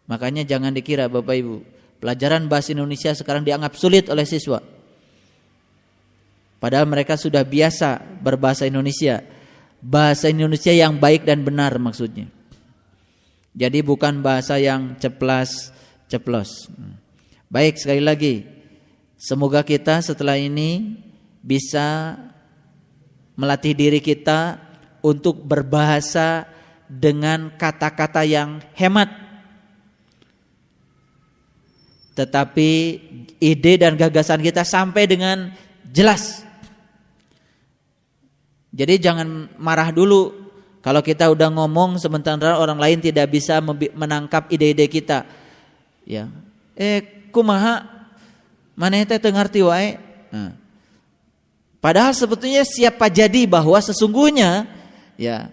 Makanya jangan dikira Bapak Ibu, pelajaran bahasa Indonesia sekarang dianggap sulit oleh siswa. Padahal mereka sudah biasa berbahasa Indonesia. Bahasa Indonesia yang baik dan benar maksudnya. Jadi bukan bahasa yang ceplos. Baik, sekali lagi, semoga kita setelah ini bisa melatih diri kita untuk berbahasa dengan kata-kata yang hemat, tetapi ide dan gagasan kita sampai dengan jelas. Jadi jangan marah dulu kalau kita udah ngomong sementara orang lain tidak bisa menangkap ide-ide kita. Ya, kumaha maneh teh teu ngarti wae. Nah, padahal sebetulnya siapa jadi bahwa sesungguhnya ya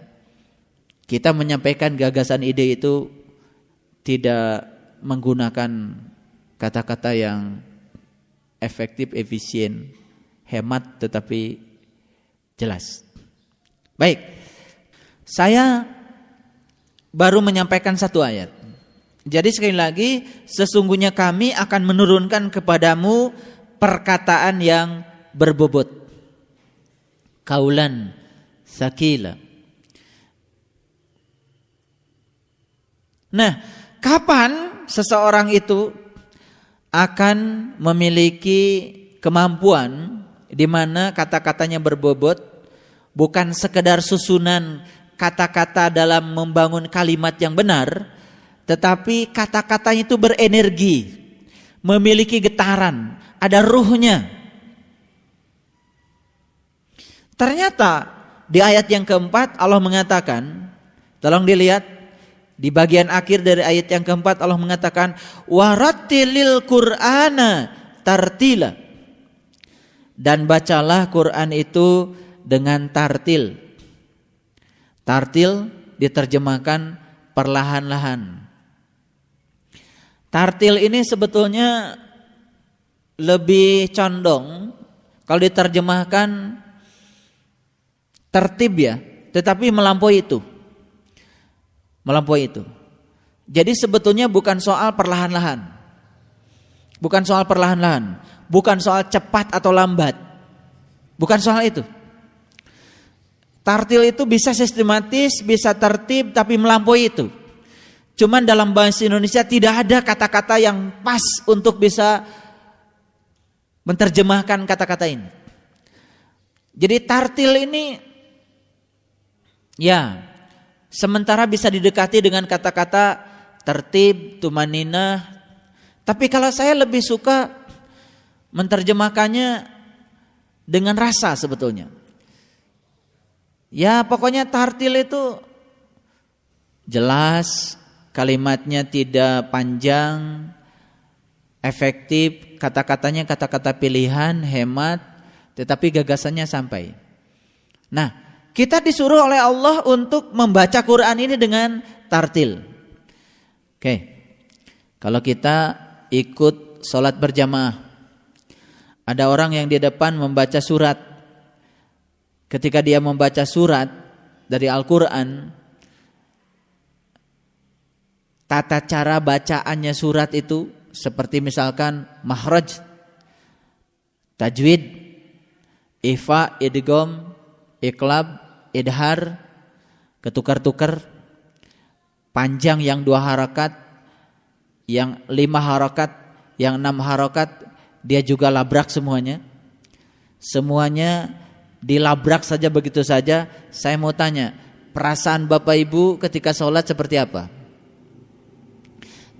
kita menyampaikan gagasan ide itu tidak menggunakan kata-kata yang efektif, efisien, hemat tetapi jelas. Baik, saya baru menyampaikan satu ayat. Jadi sekali lagi, sesungguhnya kami akan menurunkan kepadamu perkataan yang berbobot. Kaulan sakila. Nah, kapan seseorang itu akan memiliki kemampuan di mana kata-katanya berbobot, bukan sekedar susunan kata-kata dalam membangun kalimat yang benar, tetapi kata-katanya itu berenergi, memiliki getaran, ada ruhnya. Ternyata di ayat yang keempat Allah mengatakan, tolong dilihat di bagian akhir dari ayat yang keempat Allah mengatakan warattilil Qur'ana tartila, dan bacalah Quran itu dengan tartil. Tartil diterjemahkan perlahan-lahan. Tartil ini sebetulnya lebih condong kalau diterjemahkan tertib ya, tetapi melampaui itu. Melampaui itu. Jadi sebetulnya bukan soal perlahan-lahan. Bukan soal perlahan-lahan, bukan soal cepat atau lambat. Bukan soal itu. Tartil itu bisa sistematis, bisa tertib, tapi melampaui itu. Cuman dalam bahasa Indonesia tidak ada kata-kata yang pas untuk bisa menerjemahkan kata-kata ini. Jadi tartil ini ya sementara bisa didekati dengan kata-kata tertib, tumaninah. Tapi kalau saya lebih suka menerjemahkannya dengan rasa sebetulnya. Ya pokoknya tartil itu jelas, kalimatnya tidak panjang, efektif, kata-katanya kata-kata pilihan, hemat, tetapi gagasannya sampai. Nah, kita disuruh oleh Allah untuk membaca Quran ini dengan tartil. Oke. Kalau kita ikut sholat berjamaah, ada orang yang di depan membaca surat. Ketika dia membaca surat dari Al-Quran, tata cara bacaannya surat itu seperti misalkan makhraj, tajwid, ifa, idgham, iqlab, idhar, ketukar-tukar, panjang yang 2 harakat, yang 5 harakat, yang 6 harakat, dia juga labrak semuanya. Semuanya dilabrak saja begitu saja. Saya mau tanya, perasaan Bapak Ibu ketika sholat seperti apa?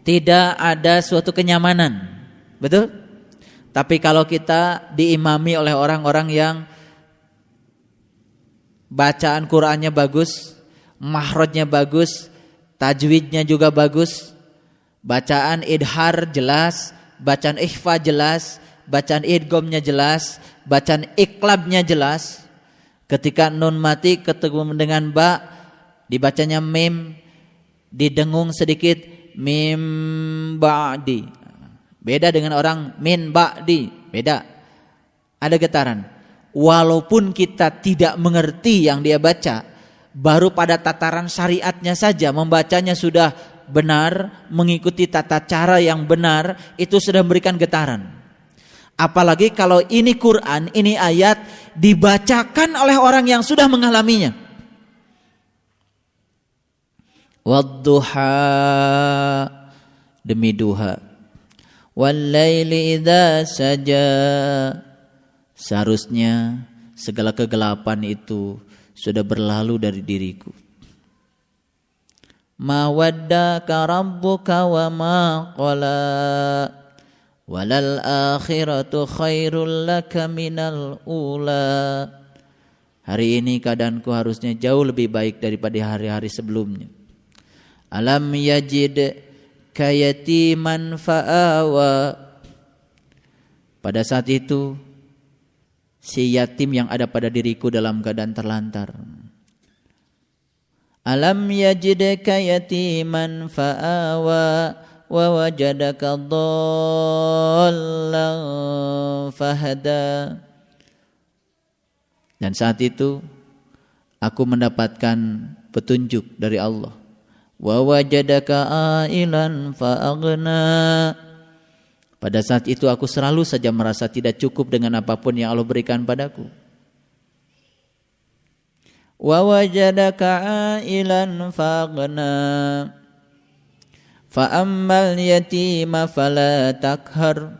Tidak ada suatu kenyamanan, betul? Tapi kalau kita diimami oleh orang-orang yang bacaan Qur'annya bagus, mahrajnya bagus, tajwidnya juga bagus, bacaan idhar jelas, bacaan ikhfa jelas, bacaan idghamnya jelas, bacaan iqlabnya jelas. Ketika nun mati ketemu dengan ba, dibacanya mim, didengung sedikit, mim ba'di. Beda dengan orang min ba'di, beda. Ada getaran. Walaupun kita tidak mengerti yang dia baca, baru pada tataran syariatnya saja membacanya sudah benar, mengikuti tata cara yang benar, itu sudah memberikan getaran. Apalagi kalau ini Quran, ini ayat dibacakan oleh orang yang sudah mengalaminya. Wadduha, demi duha, wallaili idza saja, seharusnya segala kegelapan itu sudah berlalu dari diriku. Ma waddaka rabbuka wa ma qala, walal akhiratu khairul laka minal ula. Hari ini keadaanku harusnya jauh lebih baik daripada hari-hari sebelumnya. Alam yajid kayatiman fa'awa. Pada saat itu si yatim yang ada pada diriku dalam keadaan terlantar. Alam yajid kayatiman fa'awa wa wajadaka dhallan fahada. Dan saat itu aku mendapatkan petunjuk dari Allah. Wa wajadaka ailan fa'aghna. Pada saat itu aku selalu saja merasa tidak cukup dengan apapun yang Allah berikan padaku. Wa wajadaka ailan fa'aghna. Fa'ammal yatima fala takhar.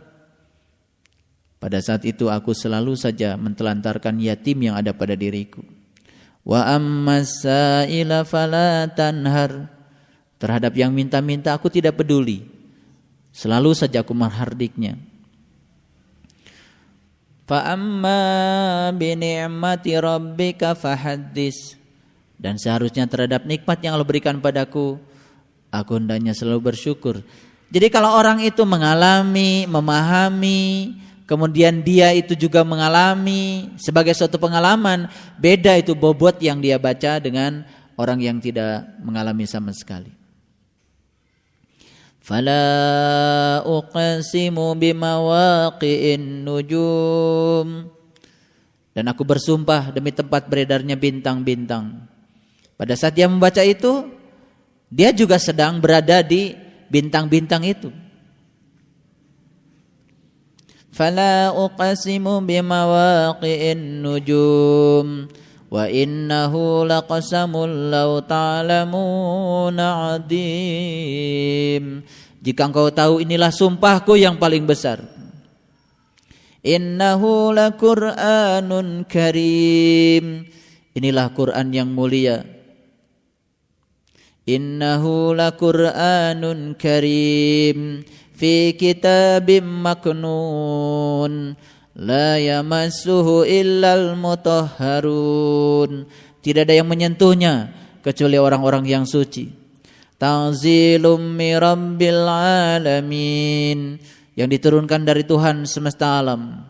Pada saat itu aku selalu saja mentelantarkan yatim yang ada pada diriku. Wa ammas sa'ila fala tanhar. Terhadap yang minta-minta aku tidak peduli. Selalu saja aku menghardiknya. Fa amma bi ni'mati rabbika fahaddis. Dan seharusnya terhadap nikmat yang Allah berikan padaku, aku hendaknya selalu bersyukur. Jadi kalau orang itu mengalami, memahami, kemudian dia itu juga mengalami sebagai suatu pengalaman, beda itu bobot yang dia baca dengan orang yang tidak mengalami sama sekali. Fala uqsimu bimawaqi'in nujum. Dan aku bersumpah demi tempat beredarnya bintang-bintang. Pada saat dia membaca itu, dia juga sedang berada di bintang-bintang itu. Fala uqsimu bimawaqi'in nujum. Wa innahu laqasamul law ta'lamuna 'adim. Jika engkau tahu, inilah sumpahku yang paling besar. Innahu laqur'anun karim. Inilah Quran yang mulia. Innahu laqur'anun karim fi kitabim maknun. La yamassuhu illal mutahharun. Tidak ada yang menyentuhnya kecuali orang-orang yang suci. Tanzilum mirabbil alamin. yang diturunkan dari Tuhan semesta alam.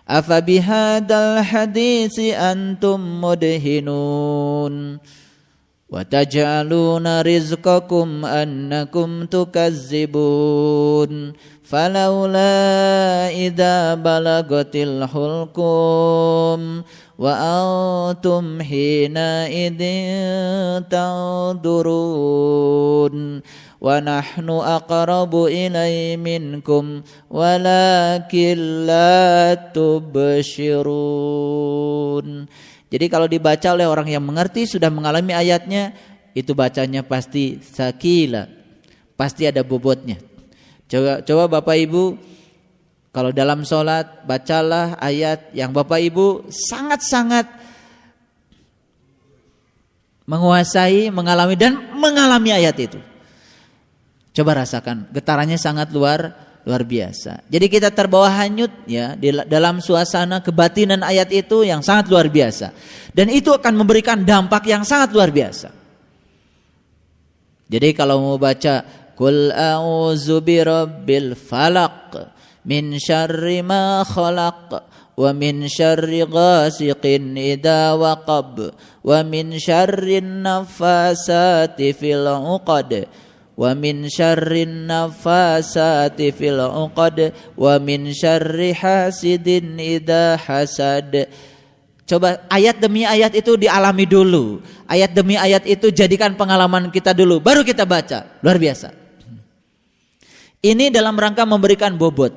Afa bihadzal haditsi antum mudhinun wa taj'aluna rizqakum annakum tukazzibun falaula idza balagatil hulqum wa antum hina idzin tanzurun wa nahnu aqrabu ilai minkum walakin la tubshirun. Jadi kalau dibaca oleh orang yang mengerti, sudah mengalami ayatnya, itu bacanya pasti sakila, pasti ada bobotnya. Coba Bapak Ibu, kalau dalam sholat bacalah ayat yang Bapak Ibu sangat-sangat menguasai, mengalami ayat itu. Coba rasakan, getarannya sangat luar biasa. Jadi kita terbawa hanyut ya di dalam suasana kebatinan ayat itu yang sangat luar biasa. Dan itu akan memberikan dampak yang sangat luar biasa. Jadi kalau mau baca Qul a'udzu birabbil falaq min syarri ma khalaq wa min syarri ghasiqin idza waqab wa min syarrin nafasati fil 'uqad wa min syarrin nafasati fil 'uqad wa min syarri hasidin idza hasad. Coba ayat demi ayat itu dialami dulu. Ayat demi ayat itu jadikan pengalaman kita dulu, baru kita baca. Luar biasa. Ini dalam rangka memberikan bobot.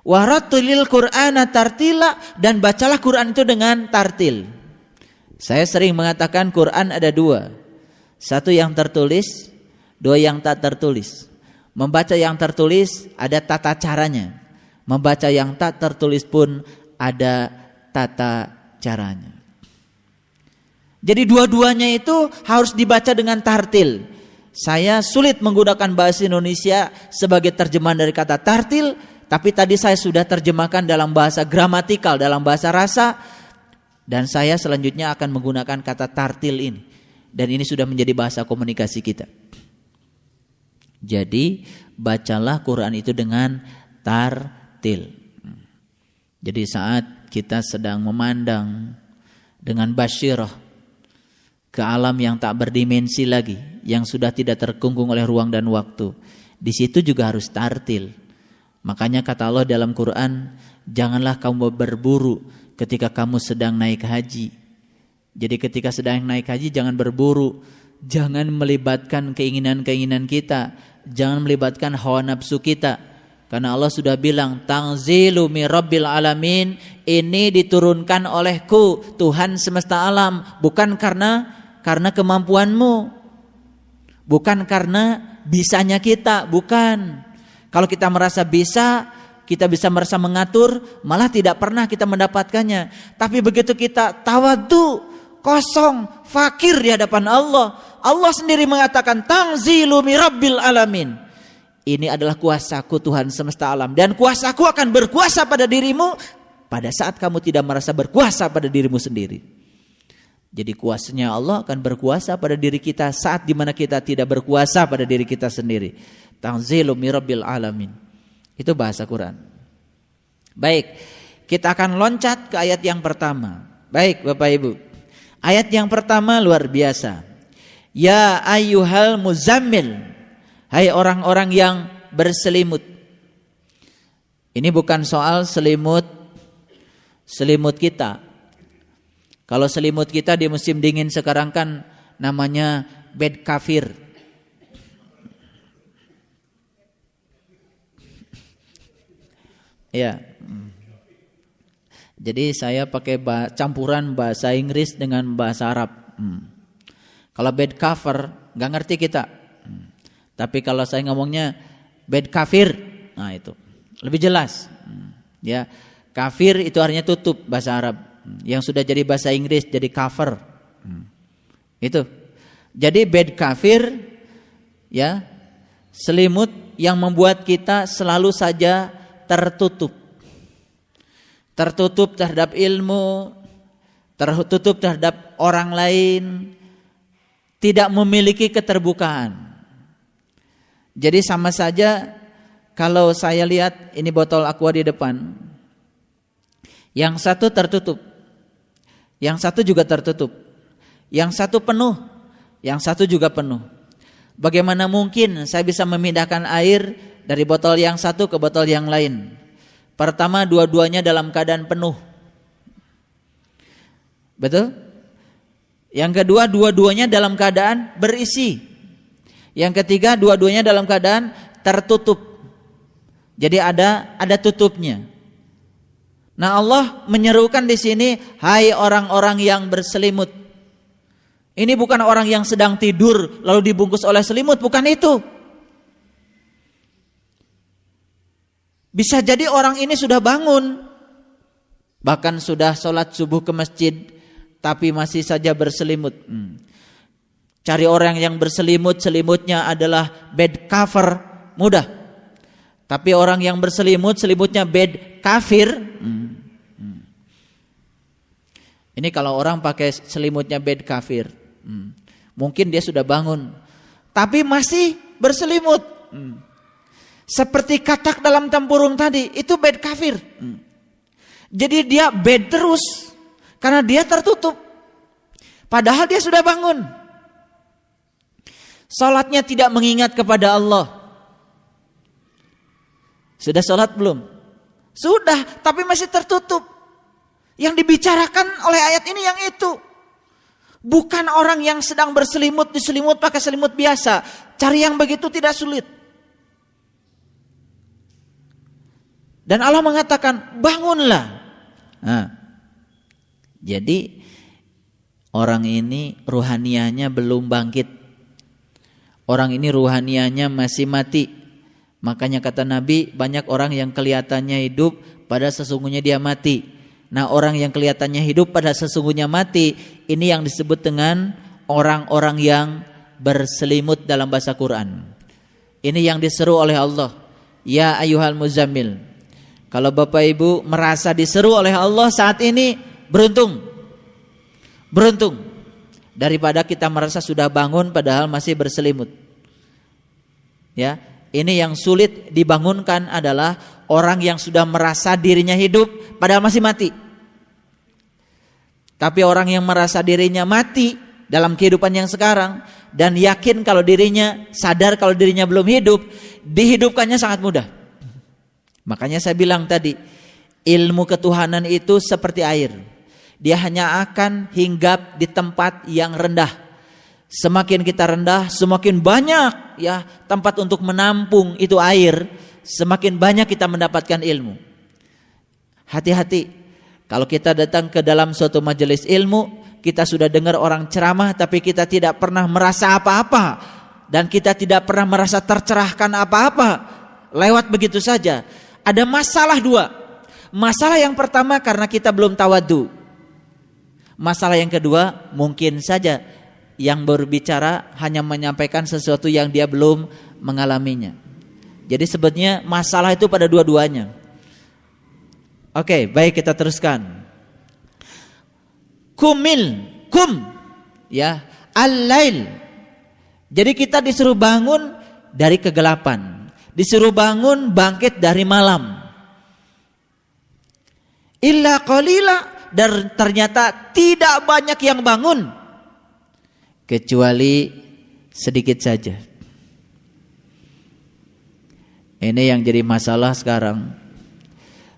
Warattilil Qur'ana tartila, dan bacalah Quran itu dengan tartil. Saya sering mengatakan Quran ada dua. Satu yang tertulis, dua yang tak tertulis. Membaca yang tertulis ada tata caranya. Membaca yang tak tertulis pun ada tata caranya. Jadi dua-duanya itu harus dibaca dengan tartil. Saya sulit menggunakan bahasa Indonesia sebagai terjemahan dari kata tartil, tapi tadi saya sudah terjemahkan dalam bahasa gramatikal, dalam bahasa rasa, dan saya selanjutnya akan menggunakan kata tartil ini. Dan ini sudah menjadi bahasa komunikasi kita. Jadi bacalah Quran itu dengan tartil. Jadi saat kita sedang memandang dengan basyirah ke alam yang tak berdimensi lagi, yang sudah tidak terkungkung oleh ruang dan waktu, di situ juga harus tartil. Makanya kata Allah dalam Quran, janganlah kamu berburu ketika kamu sedang naik haji. Jadi ketika sedang naik haji jangan berburu, jangan melibatkan keinginan-keinginan kita, jangan melibatkan hawa nafsu kita. Karena Allah sudah bilang, Tanzilu mi rabbil alamin, ini diturunkan olehku, Tuhan semesta alam, bukan karena kemampuanmu, bukan karena bisanya kita, bukan. Kalau kita merasa bisa, kita bisa merasa mengatur, malah tidak pernah kita mendapatkannya. Tapi begitu kita tawadu, kosong, fakir di hadapan Allah, Allah sendiri mengatakan, Tanzilu mi rabbil alamin. Ini adalah kuasaku Tuhan semesta alam, dan kuasaku akan berkuasa pada dirimu pada saat kamu tidak merasa berkuasa pada dirimu sendiri. Jadi kuasanya Allah akan berkuasa pada diri kita saat dimana kita tidak berkuasa pada diri kita sendiri. Tanzilu mi rabbil alamin. Itu bahasa Quran. Baik, kita akan loncat ke ayat yang pertama. Baik Bapak Ibu, ayat yang pertama luar biasa. Ya ayyuhal muzammil, hai orang-orang yang berselimut. Ini bukan soal selimut kita. Kalau selimut kita di musim dingin sekarang kan namanya bed kafir. Ya. Jadi saya pakai campuran bahasa Inggris dengan bahasa Arab. Kalau bed cover nggak ngerti kita. Tapi kalau saya ngomongnya bed kafir, nah itu lebih jelas. Ya, kafir itu artinya tutup bahasa Arab. Yang sudah jadi bahasa Inggris jadi cover. Itu. Jadi bed kafir, ya, selimut yang membuat kita selalu saja tertutup. Tertutup terhadap ilmu, tertutup terhadap orang lain, tidak memiliki keterbukaan. Jadi sama saja kalau saya lihat ini botol aqua di depan, yang satu tertutup, yang satu juga tertutup, yang satu penuh, yang satu juga penuh. Bagaimana mungkin saya bisa memindahkan air dari botol yang satu ke botol yang lain? Pertama, dua-duanya dalam keadaan penuh. Betul? Yang kedua, dua-duanya dalam keadaan berisi. Yang ketiga, dua-duanya dalam keadaan tertutup. Jadi ada tutupnya. Nah, Allah menyerukan di sini, hai orang-orang yang berselimut. Ini bukan orang yang sedang tidur lalu dibungkus oleh selimut, bukan itu. Bisa jadi orang ini sudah bangun, bahkan sudah sholat subuh ke masjid, tapi masih saja berselimut. Cari orang yang berselimut, selimutnya adalah bed cover, mudah. Tapi orang yang berselimut, selimutnya bed kafir. Ini kalau orang pakai selimutnya bed kafir, mungkin dia sudah bangun, tapi masih berselimut. Seperti katak dalam tempurung tadi, itu bed kafir. Jadi dia bed terus, karena dia tertutup. Padahal dia sudah bangun. Salatnya tidak mengingat kepada Allah. Sudah salat belum? Sudah, tapi masih tertutup. Yang dibicarakan oleh ayat ini yang itu. Bukan orang yang sedang berselimut, diselimut pakai selimut biasa. Cari yang begitu tidak sulit. Dan Allah mengatakan, bangunlah. Nah, jadi orang ini ruhaniahnya belum bangkit. Orang ini ruhaniahnya masih mati. Makanya kata Nabi, banyak orang yang kelihatannya hidup, padahal sesungguhnya dia mati. Nah, orang yang kelihatannya hidup padahal sesungguhnya mati, ini yang disebut dengan orang-orang yang berselimut dalam bahasa Quran. Ini yang diseru oleh Allah. Ya ayyuhal muzammil. Kalau Bapak Ibu merasa diseru oleh Allah saat ini, beruntung. Beruntung. Daripada kita merasa sudah bangun padahal masih berselimut. Ya, ini yang sulit dibangunkan adalah orang yang sudah merasa dirinya hidup padahal masih mati. Tapi orang yang merasa dirinya mati dalam kehidupan yang sekarang dan yakin kalau dirinya, sadar kalau dirinya belum hidup, dihidupkannya sangat mudah. Makanya saya bilang tadi, ilmu ketuhanan itu seperti air. Dia hanya akan hinggap di tempat yang rendah. Semakin kita rendah, semakin banyak ya tempat untuk menampung itu air, semakin banyak kita mendapatkan ilmu. Hati-hati, kalau kita datang ke dalam suatu majelis ilmu, kita sudah dengar orang ceramah tapi kita tidak pernah merasa apa-apa dan kita tidak pernah merasa tercerahkan apa-apa, lewat begitu saja. Ada masalah dua. Masalah yang pertama karena kita belum tawadu. Masalah yang kedua mungkin saja yang berbicara hanya menyampaikan sesuatu yang dia belum mengalaminya. Jadi sebetulnya masalah itu pada dua-duanya. Oke, baik kita teruskan. Kum ya, al-lail. Jadi kita disuruh bangun dari kegelapan. Disuruh bangun bangkit dari malam. Illa qalila, dan ternyata tidak banyak yang bangun kecuali sedikit saja. Ini yang jadi masalah sekarang.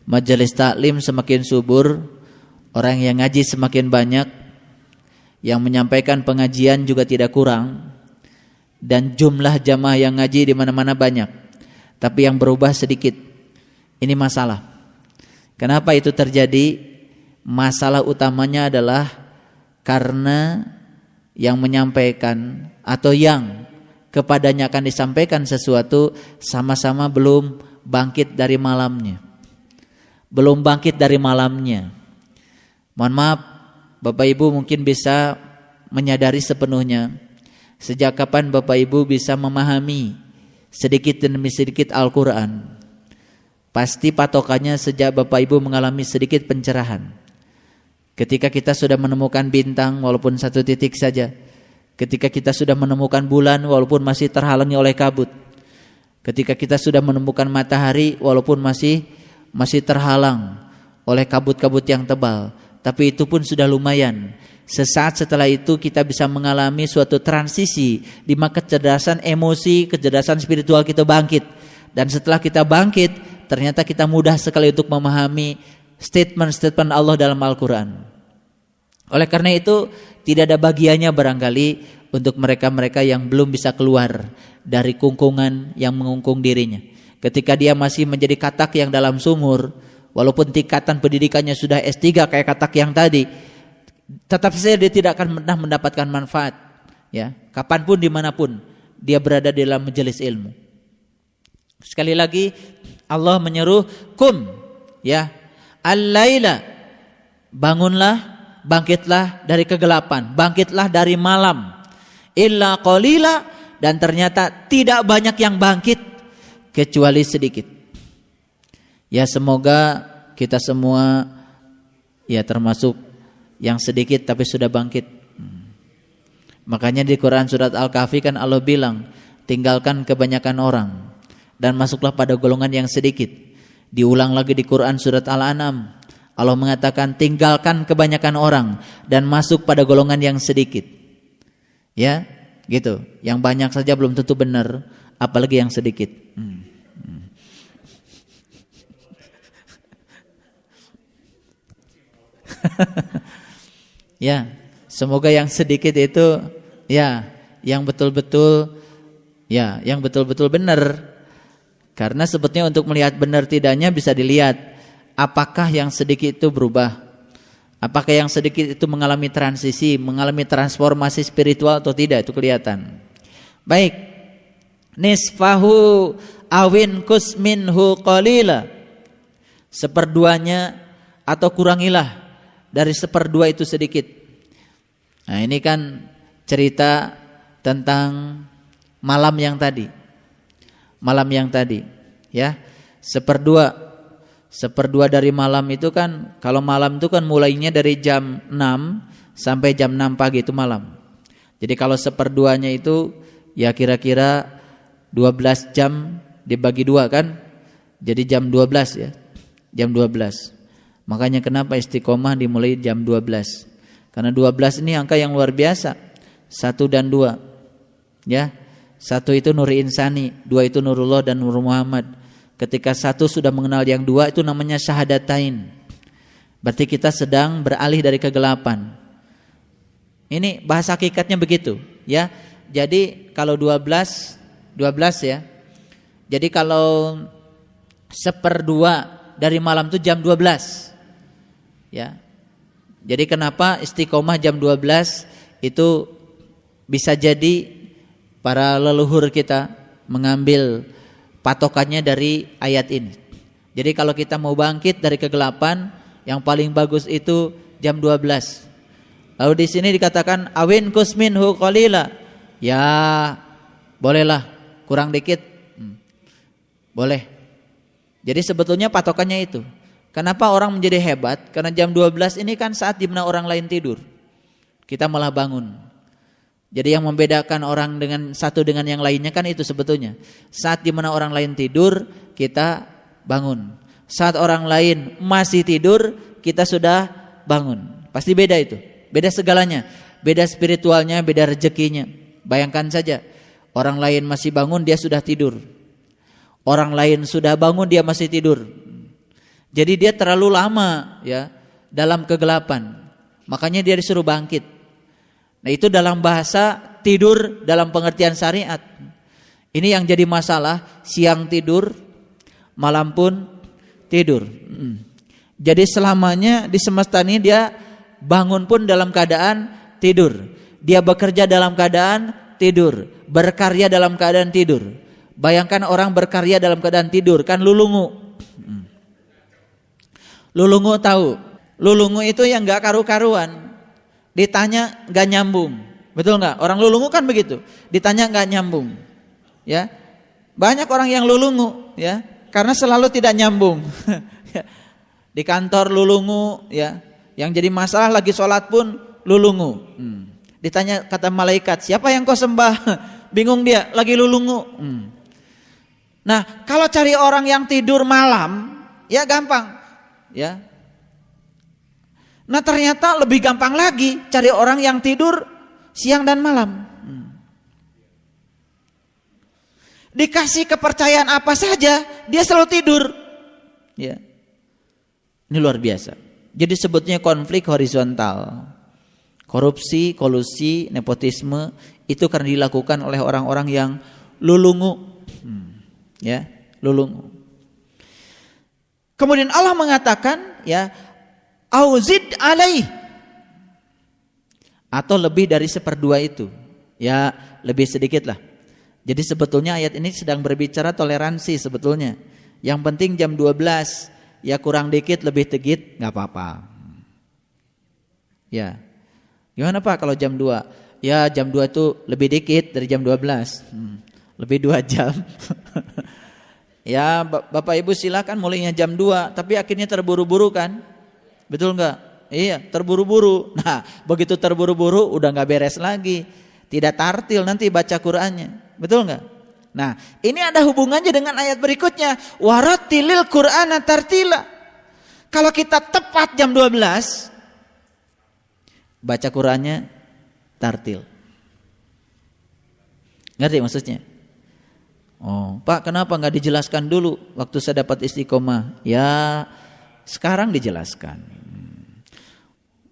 Majelis taklim semakin subur, orang yang ngaji semakin banyak, yang menyampaikan pengajian juga tidak kurang, dan jumlah jamaah yang ngaji di mana-mana banyak. Tapi yang berubah sedikit. Ini masalah. Kenapa itu terjadi? Masalah utamanya adalah karena yang menyampaikan atau yang kepadanya akan disampaikan sesuatu sama-sama belum bangkit dari malamnya. Belum bangkit dari malamnya. Mohon maaf, Bapak Ibu mungkin bisa menyadari sepenuhnya. Sejak kapan Bapak Ibu bisa memahami sedikit demi sedikit Al-Quran? Pasti patokannya sejak Bapak Ibu mengalami sedikit pencerahan. Ketika kita sudah menemukan bintang walaupun satu titik saja. Ketika kita sudah menemukan bulan walaupun masih terhalangi oleh kabut. Ketika kita sudah menemukan matahari walaupun masih terhalang oleh kabut-kabut yang tebal, tapi itu pun sudah lumayan. Sesaat setelah itu kita bisa mengalami suatu transisi di mana kecerdasan emosi, kecerdasan spiritual kita bangkit. Dan setelah kita bangkit, ternyata kita mudah sekali untuk memahami statement-statement Allah dalam Al-Quran. Oleh karena itu, tidak ada bagiannya barangkali untuk mereka-mereka yang belum bisa keluar dari kungkungan yang mengungkung dirinya. Ketika dia masih menjadi katak yang dalam sumur, walaupun tingkatan pendidikannya sudah S3 kayak katak yang tadi, tetap saja dia tidak akan pernah mendapatkan manfaat. Ya, kapanpun dimanapun dia berada di dalam majelis ilmu. Sekali lagi Allah menyeru kum, ya, al-laila, bangunlah, bangkitlah dari kegelapan, bangkitlah dari malam, illa qalila, dan ternyata tidak banyak yang bangkit kecuali sedikit. Ya, semoga kita semua ya termasuk yang sedikit tapi sudah bangkit. Makanya di Quran surat Al-Kahfi kan Allah bilang, tinggalkan kebanyakan orang dan masuklah pada golongan yang sedikit. Diulang lagi di Quran surat Al-An'am, Allah mengatakan tinggalkan kebanyakan orang dan masuk pada golongan yang sedikit. Ya, gitu. Yang banyak saja belum tentu benar, apalagi yang sedikit. Ya, semoga yang sedikit itu ya yang betul-betul benar. Karena sebetulnya untuk melihat benar tidaknya bisa dilihat apakah yang sedikit itu berubah. Apakah yang sedikit itu mengalami transisi, mengalami transformasi spiritual atau tidak, itu kelihatan. Baik. Nisfahu awin kus minhu qalila. Seperduanya atau kurangilah dari seperdua itu sedikit. Nah, ini kan cerita tentang malam yang tadi. Malam yang tadi, ya. Seperdua dari malam itu kan, kalau malam itu kan mulainya dari jam 6 sampai jam 6 pagi itu malam. Jadi kalau seperduanya itu ya kira-kira 12 jam dibagi 2 kan? Jadi jam 12 ya. Jam 12. Makanya kenapa istiqomah dimulai jam 12. Karena 12 ini angka yang luar biasa. 1 dan 2. Ya. 1 itu Nuri Insani, 2 itu Nurullah dan Nur Muhammad. Ketika 1 sudah mengenal yang 2 itu namanya syahadatain. Berarti kita sedang beralih dari kegelapan. Ini bahasa hakikatnya begitu, ya. Jadi kalau 12 ya. Jadi kalau seperdua dari malam itu jam 12. Ya. Jadi kenapa istiqomah jam 12 itu bisa jadi para leluhur kita mengambil patokannya dari ayat ini. Jadi kalau kita mau bangkit dari kegelapan, yang paling bagus itu jam 12. Lalu di sini dikatakan awin kusminhu qalila. Ya, bolehlah kurang dikit. Boleh. Jadi sebetulnya patokannya itu. Kenapa orang menjadi hebat? Karena jam 12 ini kan saat di mana orang lain tidur. Kita malah bangun. Jadi yang membedakan orang dengan satu dengan yang lainnya kan itu sebetulnya. Saat di mana orang lain tidur, kita bangun. Saat orang lain masih tidur, kita sudah bangun. Pasti beda itu. Beda segalanya. Beda spiritualnya, beda rezekinya. Bayangkan saja, orang lain masih bangun, dia sudah tidur. Orang lain sudah bangun, dia masih tidur. Jadi dia terlalu lama ya dalam kegelapan. Makanya dia disuruh bangkit. Nah, itu dalam bahasa tidur dalam pengertian syariat. Ini yang jadi masalah, siang tidur, malam pun tidur. Jadi selamanya di semesta ini dia bangun pun dalam keadaan tidur. Dia bekerja dalam keadaan tidur, berkarya dalam keadaan tidur. Bayangkan orang berkarya dalam keadaan tidur, kan lulungu. Lulungu tahu? Lulungu itu yang gak karu-karuan. Ditanya gak nyambung. Betul gak? Orang lulungu kan begitu. Ditanya gak nyambung. Ya, banyak orang yang lulungu ya, karena selalu tidak nyambung. Di kantor lulungu ya. Yang jadi masalah lagi sholat pun lulungu. Ditanya kata malaikat, siapa yang kau sembah? Bingung dia, lagi lulungu. Nah, kalau cari orang yang tidur malam, ya gampang, ya. Nah, ternyata lebih gampang lagi cari orang yang tidur siang dan malam. Dikasih kepercayaan apa saja, dia selalu tidur. Ya. Ini luar biasa. Jadi sebutnya konflik horizontal. Korupsi, kolusi, nepotisme itu karena dilakukan oleh orang-orang yang lulungu. Ya, lulungu. Kemudian Allah mengatakan, ya, auzid alaih, atau lebih dari 1/2 itu. Ya, lebih sedikit lah. Jadi sebetulnya ayat ini sedang berbicara toleransi sebetulnya. Yang penting jam 12, ya kurang dikit lebih tegit nggak apa-apa. Ya, gimana Pak kalau jam 2? Ya jam 2 itu lebih dikit dari jam 12, lebih 2 jam. Ya Bapak Ibu silakan mulainya jam 2, tapi akhirnya terburu-buru kan? Betul nggak? Iya, terburu-buru. Nah, begitu terburu-buru udah nggak beres lagi, tidak tartil nanti baca Qur'annya. Betul nggak? Nah, ini ada hubungannya dengan ayat berikutnya. Warattilil Qur'ana tartila. Kalau kita tepat jam 12, baca Qur'annya tartil. Ngerti maksudnya? Oh, Pak, kenapa nggak dijelaskan dulu waktu saya dapat istiqomah? Ya, sekarang dijelaskan.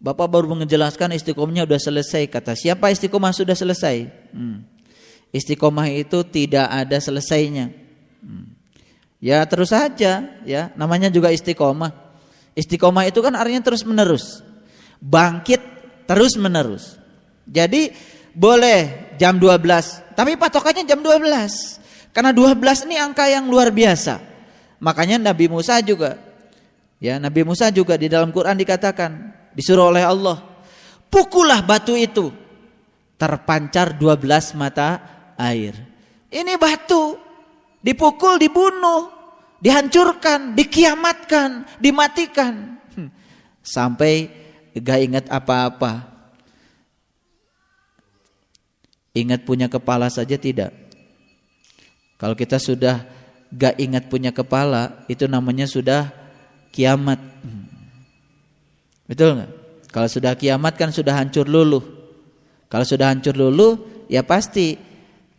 Bapak baru menjelaskan istiqomahnya sudah selesai. Kata siapa istiqomah sudah selesai? Istiqomah itu tidak ada selesainya. Ya terus saja, ya namanya juga istiqomah. Istiqomah itu kan artinya terus menerus, bangkit terus menerus. Jadi boleh jam 12, tapi patokannya jam 12. Karena 12 ini angka yang luar biasa. Makanya Nabi Musa juga, ya Nabi Musa juga di dalam Quran dikatakan, disuruh oleh Allah, pukullah batu itu, terpancar 12 mata air. Ini batu dipukul, dibunuh, dihancurkan, dikiamatkan, dimatikan, sampai gak ingat apa-apa. Ingat punya kepala saja tidak. Kalau kita sudah gak ingat punya kepala, itu namanya sudah kiamat. Betul gak? Kalau sudah kiamat kan sudah hancur luluh. Kalau sudah hancur luluh, ya pasti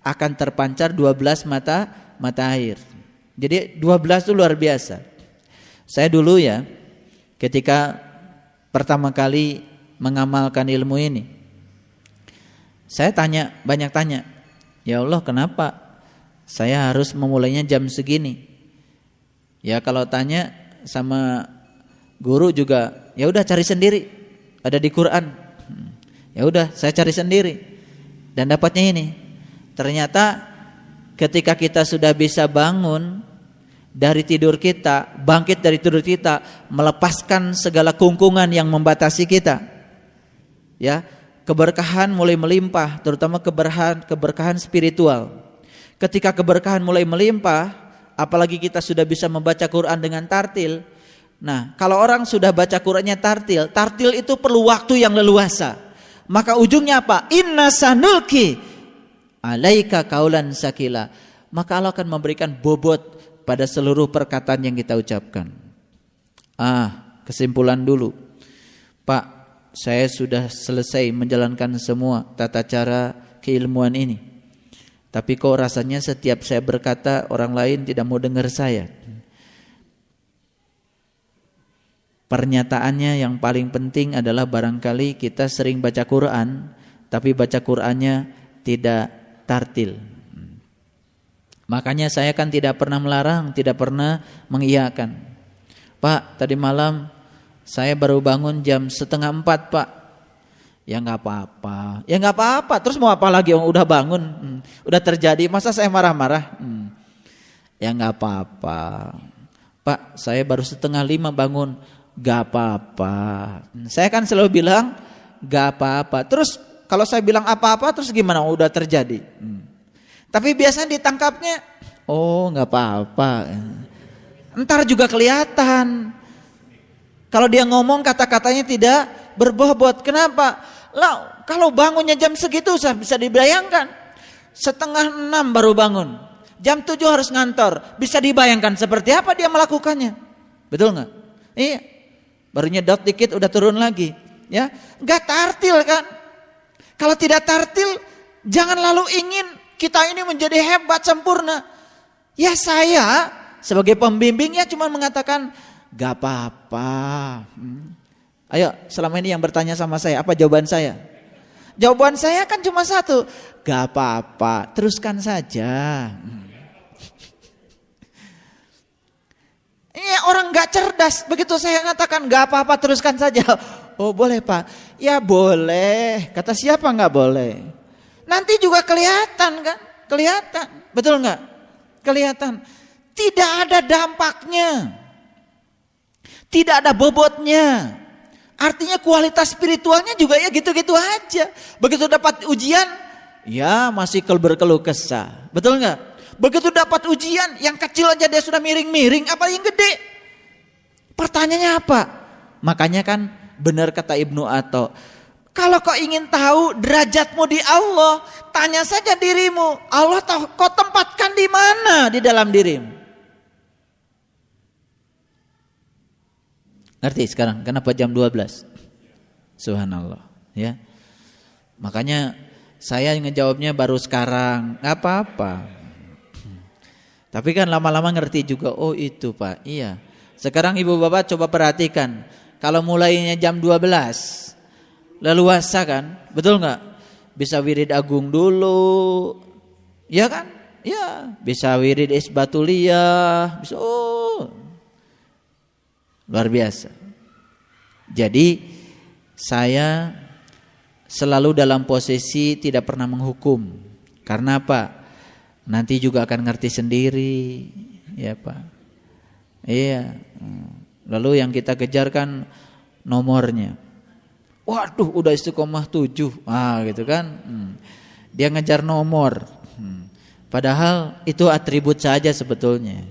akan terpancar 12 mata air. Jadi 12 itu luar biasa. Saya dulu ya, ketika pertama kali mengamalkan ilmu ini, saya banyak tanya, ya Allah kenapa saya harus memulainya jam segini? Ya kalau tanya sama guru juga, ya udah cari sendiri, ada di Quran. Ya udah saya cari sendiri dan dapatnya ini. Ternyata ketika kita sudah bisa bangun dari tidur kita, bangkit dari tidur kita, melepaskan segala kungkungan yang membatasi kita, ya keberkahan mulai melimpah, terutama keberkahan spiritual. Ketika keberkahan mulai melimpah, apalagi kita sudah bisa membaca Quran dengan tartil. Nah, kalau orang sudah baca Qurannya tartil itu perlu waktu yang leluasa. Maka ujungnya apa? Inna sanulki alaika kaulan sakila. Maka Allah akan memberikan bobot pada seluruh perkataan yang kita ucapkan. Kesimpulan dulu. Pak, saya sudah selesai menjalankan semua tata cara keilmuan ini. Tapi kok rasanya setiap saya berkata orang lain tidak mau dengar saya. Pernyataannya yang paling penting adalah barangkali kita sering baca Quran, tapi baca Qurannya tidak tartil. Makanya saya kan tidak pernah melarang, tidak pernah mengiyakan. Pak, tadi malam saya baru bangun jam 3:30 Pak. Ya nggak apa-apa. Ya nggak apa-apa. Terus mau apa lagi? Udah bangun, udah terjadi. Masa saya marah-marah? Ya nggak apa-apa. Pak, saya baru 4:30 bangun. Gak apa-apa. Saya kan selalu bilang gak apa-apa. Terus kalau saya bilang apa-apa terus gimana? Udah terjadi. Tapi biasanya ditangkapnya, oh gak apa-apa. Entar juga kelihatan. Kalau dia ngomong kata-katanya tidak berbobot. Kenapa? Lah, kalau bangunnya jam segitu bisa dibayangkan. 5:30 baru bangun. jam 7 harus ngantor. Bisa dibayangkan seperti apa dia melakukannya. Betul nggak? Iya. Baru nyedot dikit udah turun lagi. Ya, nggak tartil kan? Kalau tidak tartil, jangan lalu ingin kita ini menjadi hebat sempurna. Ya saya sebagai pembimbingnya cuma mengatakan gak apa-apa. Ayo, selama ini yang bertanya sama saya, apa jawaban saya? Jawaban saya kan cuma satu, gak apa-apa, teruskan saja. Ini orang gak cerdas, begitu saya katakan gak apa-apa, teruskan saja. Oh boleh Pak, ya boleh. Kata siapa gak boleh? Nanti juga kelihatan kan? Kelihatan, betul gak? Kelihatan. Tidak ada dampaknya, tidak ada bobotnya. Artinya kualitas spiritualnya juga ya gitu-gitu aja. Begitu dapat ujian, ya masih berkeluh kesah. Betul nggak? Begitu dapat ujian, yang kecil aja dia sudah miring-miring, apa yang gede? Pertanyaannya apa? Makanya kan benar kata Ibnu Atha, kalau kau ingin tahu derajatmu di Allah, tanya saja dirimu, Allah tahu kau tempatkan di mana di dalam dirimu. Ngerti sekarang kenapa jam 12? Subhanallah, ya. Makanya saya ngejawabnya baru sekarang, nggak apa-apa. Tapi kan lama-lama ngerti juga, oh itu Pak, iya. Sekarang ibu bapak coba perhatikan, kalau mulainya jam 12, leluasa kan, betul nggak? Bisa wirid agung dulu, ya kan? Ya, bisa wirid isbatuliyah, bisa. Oh, luar biasa. Jadi saya selalu dalam posisi tidak pernah menghukum. Karena apa? Nanti juga akan ngerti sendiri, ya Pak. Iya. Lalu yang kita kejar kan nomornya. Waduh, udah istiqomah 7. Gitu kan. Dia ngejar nomor. Padahal itu atribut saja sebetulnya.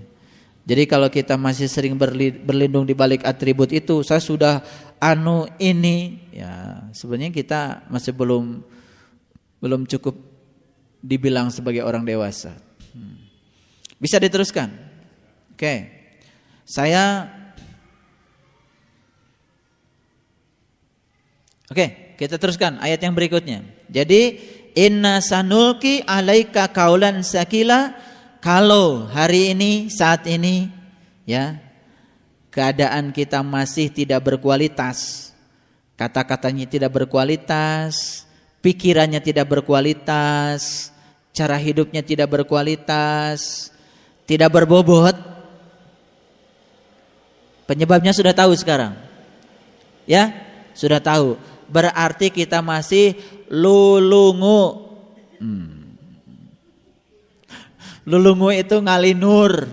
Jadi kalau kita masih sering berlindung di balik atribut itu, saya sudah ini, ya sebenarnya kita masih belum cukup dibilang sebagai orang dewasa. Bisa diteruskan? Oke. Kita teruskan ayat yang berikutnya. Jadi inna sanulki alaika kaulan sakila. Kalau hari ini, saat ini, ya, keadaan kita masih tidak berkualitas, kata-katanya tidak berkualitas, pikirannya tidak berkualitas, cara hidupnya tidak berkualitas, tidak berbobot. Penyebabnya sudah tahu sekarang, ya, sudah tahu. Berarti kita masih lulungu. Lulungu itu ngalinur,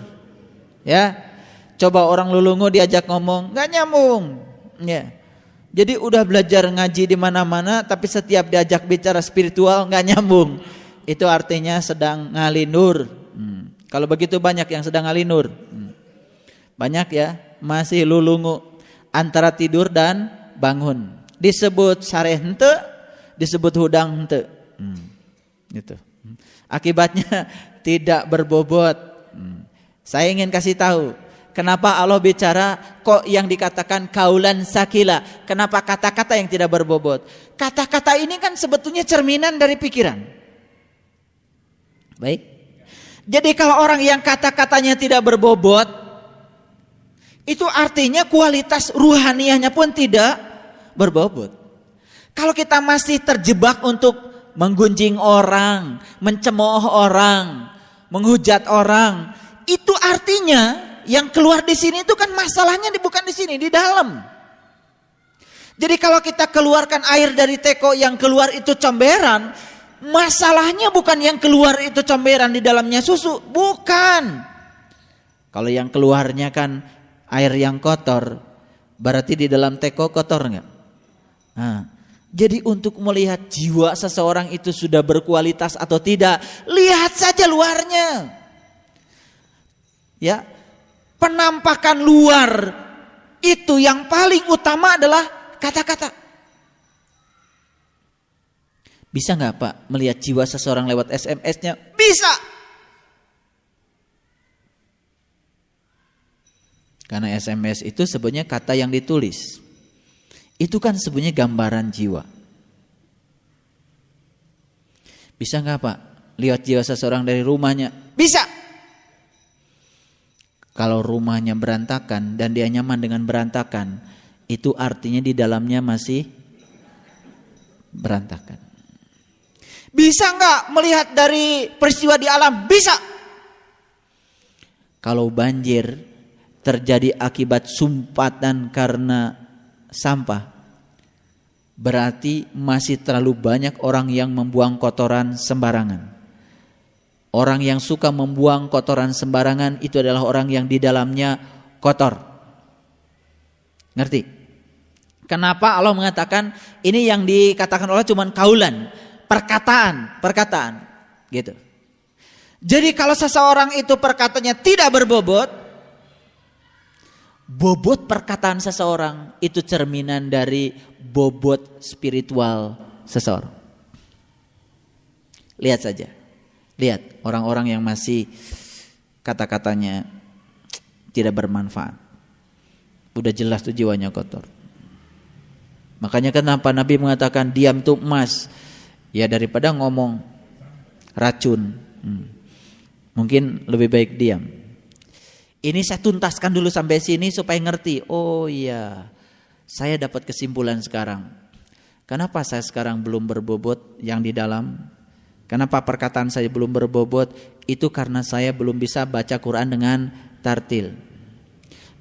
ya. Coba orang lulungu diajak ngomong, nggak nyambung, ya. Jadi udah belajar ngaji di mana-mana, tapi setiap diajak bicara spiritual nggak nyambung. Itu artinya sedang ngalinur. Kalau begitu banyak yang sedang ngalinur, banyak ya, masih lulungu antara tidur dan bangun. Disebut sareh hente, disebut hudang hente, gitu. Akibatnya tidak berbobot. Saya ingin kasih tahu kenapa Allah bicara kok yang dikatakan kaulan sakila. Kenapa kata-kata yang tidak berbobot? Kata-kata ini kan sebetulnya cerminan dari pikiran. Baik. Jadi kalau orang yang kata-katanya tidak berbobot, itu artinya kualitas ruhaniyahnya pun tidak berbobot. Kalau kita masih terjebak untuk menggunjing orang, mencemooh orang, menghujat orang, itu artinya yang keluar di sini itu kan masalahnya bukan di sini, di dalam. Jadi kalau kita keluarkan air dari teko, yang keluar itu comberan, masalahnya bukan yang keluar itu comberan di dalamnya susu, bukan. Kalau yang keluarnya kan air yang kotor, berarti di dalam teko kotor enggak? Jadi untuk melihat jiwa seseorang itu sudah berkualitas atau tidak, lihat saja luarnya. Ya, penampakan luar itu yang paling utama adalah kata-kata. Bisa nggak Pak melihat jiwa seseorang lewat SMS-nya? Bisa. Karena SMS itu sebenarnya kata yang ditulis. Itu kan sebenarnya gambaran jiwa. Bisa nggak Pak lihat jiwa seseorang dari rumahnya? Bisa. Kalau rumahnya berantakan dan dia nyaman dengan berantakan, itu artinya di dalamnya masih berantakan. Bisa nggak melihat dari peristiwa di alam? Bisa. Kalau banjir terjadi akibat sumpatan karena sampah, berarti masih terlalu banyak orang yang membuang kotoran sembarangan. Orang yang suka membuang kotoran sembarangan itu adalah orang yang di dalamnya kotor. Ngerti? Kenapa Allah mengatakan ini yang dikatakan Allah cuman kaulan, perkataan, gitu. Jadi kalau seseorang itu perkataannya tidak berbobot, bobot perkataan seseorang itu cerminan dari bobot spiritual seseorang. Lihat saja. Lihat orang-orang yang masih kata-katanya tidak bermanfaat. Udah jelas tuh jiwanya kotor. Makanya kenapa Nabi mengatakan diam tuh emas. Ya daripada ngomong racun. Mungkin lebih baik diam. Ini saya tuntaskan dulu sampai sini supaya ngerti. Oh iya, saya dapat kesimpulan sekarang. Kenapa saya sekarang belum berbobot yang di dalam? Kenapa perkataan saya belum berbobot? Itu karena saya belum bisa baca Quran dengan tartil.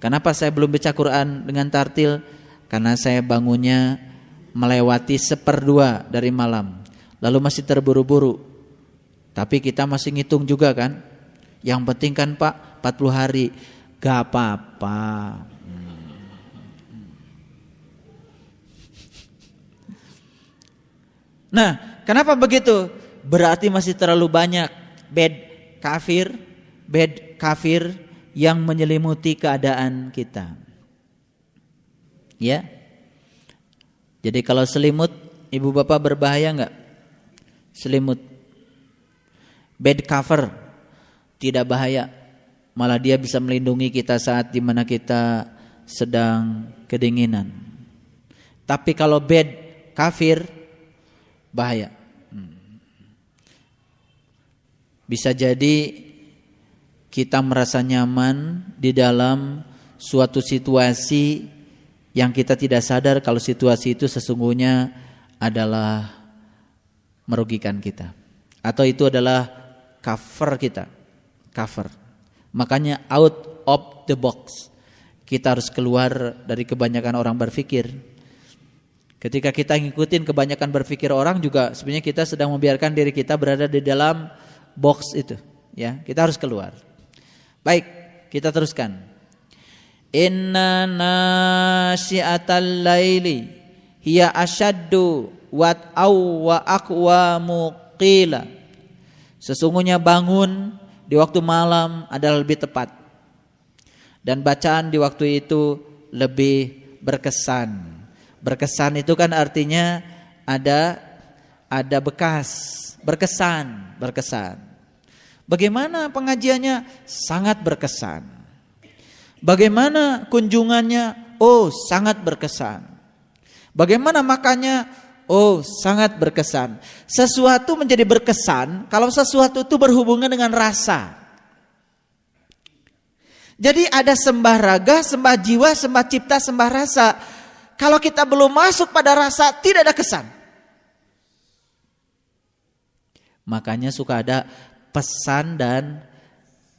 Kenapa saya belum baca Quran dengan tartil? Karena saya bangunnya melewati 1/2 dari malam. Lalu masih terburu-buru. Tapi kita masih ngitung juga kan? Yang penting kan Pak, 40 hari. Gak apa-apa. Nah, kenapa begitu? Berarti masih terlalu banyak bad kafir yang menyelimuti keadaan kita. Ya. Jadi kalau selimut, ibu bapak berbahaya enggak? Selimut bed cover tidak bahaya, malah dia bisa melindungi kita saat dimana kita sedang kedinginan. Tapi kalau bed kafir bahaya. Bisa jadi kita merasa nyaman di dalam suatu situasi yang kita tidak sadar kalau situasi itu sesungguhnya adalah merugikan kita. Atau itu adalah cover kita. Cover. Makanya out of the box. Kita harus keluar dari kebanyakan orang berpikir. Ketika kita ngikutin kebanyakan berpikir orang juga sebenarnya kita sedang membiarkan diri kita berada di dalam box itu, ya. Kita harus keluar. Baik, kita teruskan. Inna nasyi'atal laili hiya asyaddu wa aqwamu qila. Sesungguhnya bangun di waktu malam adalah lebih tepat. Dan bacaan di waktu itu lebih berkesan. Berkesan itu kan artinya ada bekas, berkesan. Bagaimana pengajiannya? Sangat berkesan. Bagaimana kunjungannya? Oh, sangat berkesan. Bagaimana makannya? Oh, sangat berkesan. Sesuatu menjadi berkesan kalau sesuatu itu berhubungan dengan rasa. Jadi ada sembah raga, sembah jiwa, sembah cipta, sembah rasa. Kalau kita belum masuk pada rasa, tidak ada kesan. Makanya suka ada pesan dan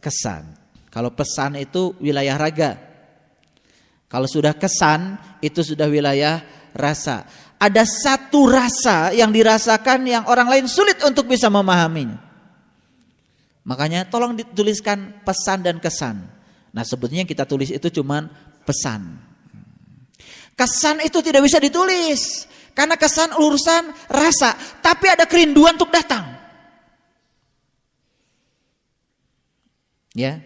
kesan. Kalau pesan itu wilayah raga. Kalau sudah kesan itu sudah wilayah rasa. Ada satu rasa yang dirasakan yang orang lain sulit untuk bisa memahaminya. Makanya tolong dituliskan pesan dan kesan. Nah sebetulnya kita tulis itu cuman pesan. Kesan itu tidak bisa ditulis. Karena kesan urusan rasa. Tapi ada kerinduan untuk datang. Ya,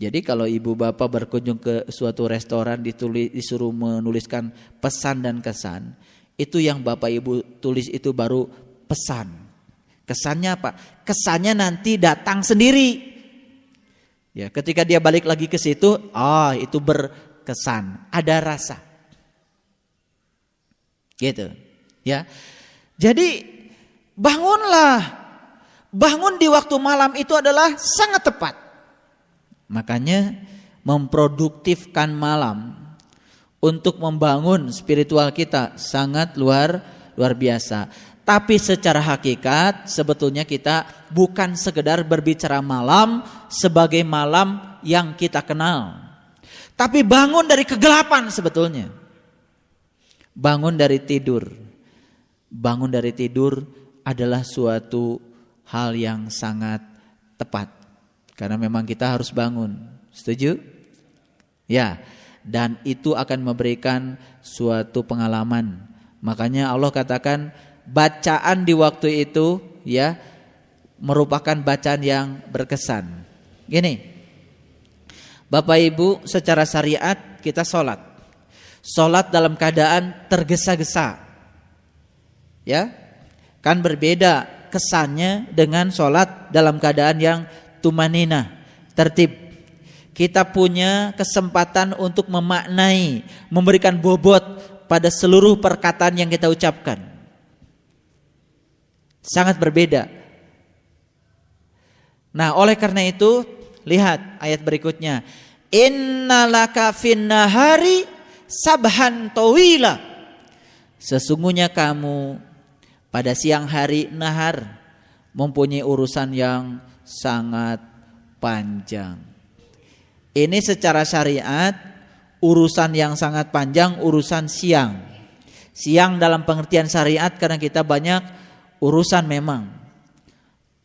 jadi kalau ibu bapak berkunjung ke suatu restoran disuruh menuliskan pesan dan kesan, itu yang bapak ibu tulis itu baru pesan. Kesannya apa? Kesannya nanti datang sendiri. Ya, ketika dia balik lagi ke situ, itu berkesan, ada rasa. Gitu. Ya. Jadi bangunlah. Bangun di waktu malam itu adalah sangat tepat. Makanya memproduktifkan malam untuk membangun spiritual kita sangat luar biasa. Tapi secara hakikat sebetulnya kita bukan sekedar berbicara malam sebagai malam yang kita kenal. Tapi bangun dari kegelapan sebetulnya. Bangun dari tidur. Bangun dari tidur adalah suatu hal yang sangat tepat. Karena memang kita harus bangun. Setuju? Ya. Dan itu akan memberikan suatu pengalaman. Makanya Allah katakan bacaan di waktu itu ya merupakan bacaan yang berkesan. Gini, Bapak Ibu, secara syariat kita sholat dalam keadaan tergesa-gesa, ya kan berbeda kesannya dengan sholat dalam keadaan yang tumanina, tertib. Kita punya kesempatan untuk memaknai, memberikan bobot pada seluruh perkataan yang kita ucapkan. Sangat berbeda. Nah, oleh karena itu, lihat ayat berikutnya. Innalaka finnahari sabhan tawila. Sesungguhnya kamu pada siang hari nahar mempunyai urusan yang sangat panjang. Ini secara syariat urusan yang sangat panjang, urusan siang. Siang dalam pengertian syariat karena kita banyak urusan memang.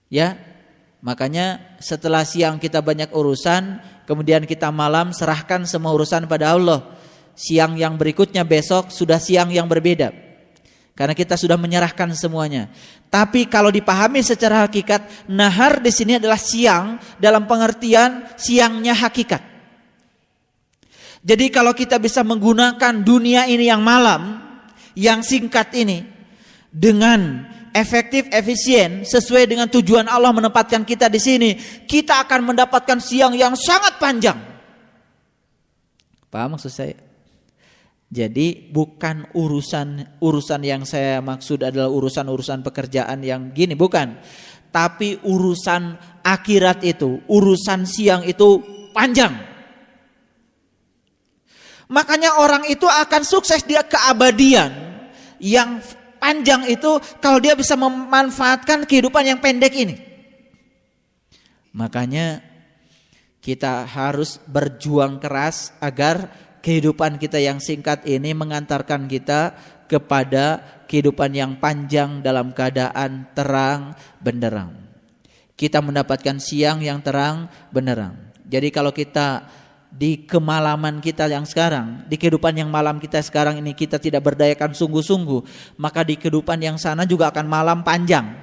Ya. Makanya setelah siang kita banyak urusan, kemudian kita malam serahkan semua urusan pada Allah. Siang yang berikutnya besok sudah siang yang berbeda. Karena kita sudah menyerahkan semuanya. Tapi kalau dipahami secara hakikat, nahar di sini adalah siang dalam pengertian siangnya hakikat. Jadi kalau kita bisa menggunakan dunia ini yang malam, yang singkat ini dengan efektif, efisien, sesuai dengan tujuan Allah menempatkan kita di sini, kita akan mendapatkan siang yang sangat panjang. Paham maksud saya? Jadi bukan urusan yang saya maksud adalah urusan pekerjaan yang gini, bukan. Tapi urusan akhirat itu, urusan siang itu panjang. Makanya orang itu akan sukses di keabadian yang panjang itu kalau dia bisa memanfaatkan kehidupan yang pendek ini. Makanya kita harus berjuang keras agar kehidupan kita yang singkat ini mengantarkan kita kepada kehidupan yang panjang dalam keadaan terang benderang. Kita mendapatkan siang yang terang benderang. Jadi kalau kita di kemalaman kita yang sekarang, di kehidupan yang malam kita sekarang ini kita tidak berdayakan sungguh-sungguh, maka di kehidupan yang sana juga akan malam panjang.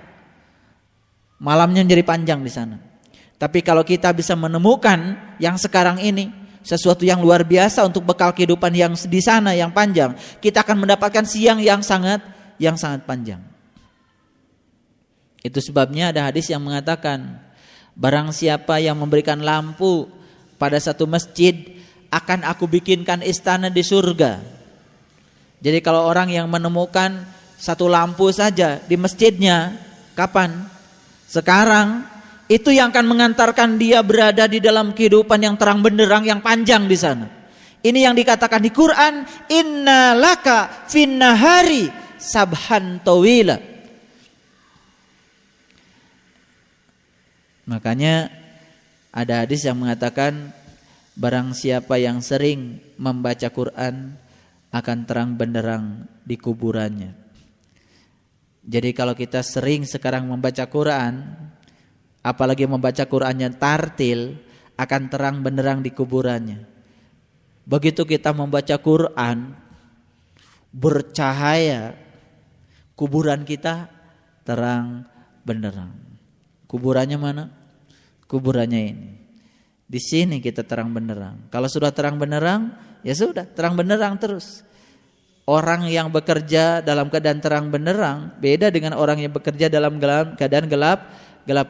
Malamnya menjadi panjang di sana. Tapi kalau kita bisa menemukan yang sekarang ini sesuatu yang luar biasa untuk bekal kehidupan yang di sana yang panjang, kita akan mendapatkan siang yang sangat panjang. Itu sebabnya ada hadis yang mengatakan, barang siapa yang memberikan lampu pada satu masjid, akan aku bikinkan istana di surga. Jadi kalau orang yang menemukan satu lampu saja di masjidnya, kapan? Sekarang, itu yang akan mengantarkan dia berada di dalam kehidupan yang terang benderang yang panjang di sana. Ini yang dikatakan di Quran, inna laka finnahari sabhan tawila. Makanya ada hadis yang mengatakan barang siapa yang sering membaca Quran akan terang benderang di kuburannya. Jadi kalau kita sering sekarang membaca Quran, apalagi membaca Qurannya tartil, akan terang benderang di kuburannya. Begitu kita membaca Quran bercahaya, kuburan kita terang benderang. Kuburannya mana? Kuburannya ini. Di sini kita terang benderang. Kalau sudah terang benderang, ya sudah terang benderang terus. Orang yang bekerja dalam keadaan terang benderang beda dengan orang yang bekerja dalam keadaan gelap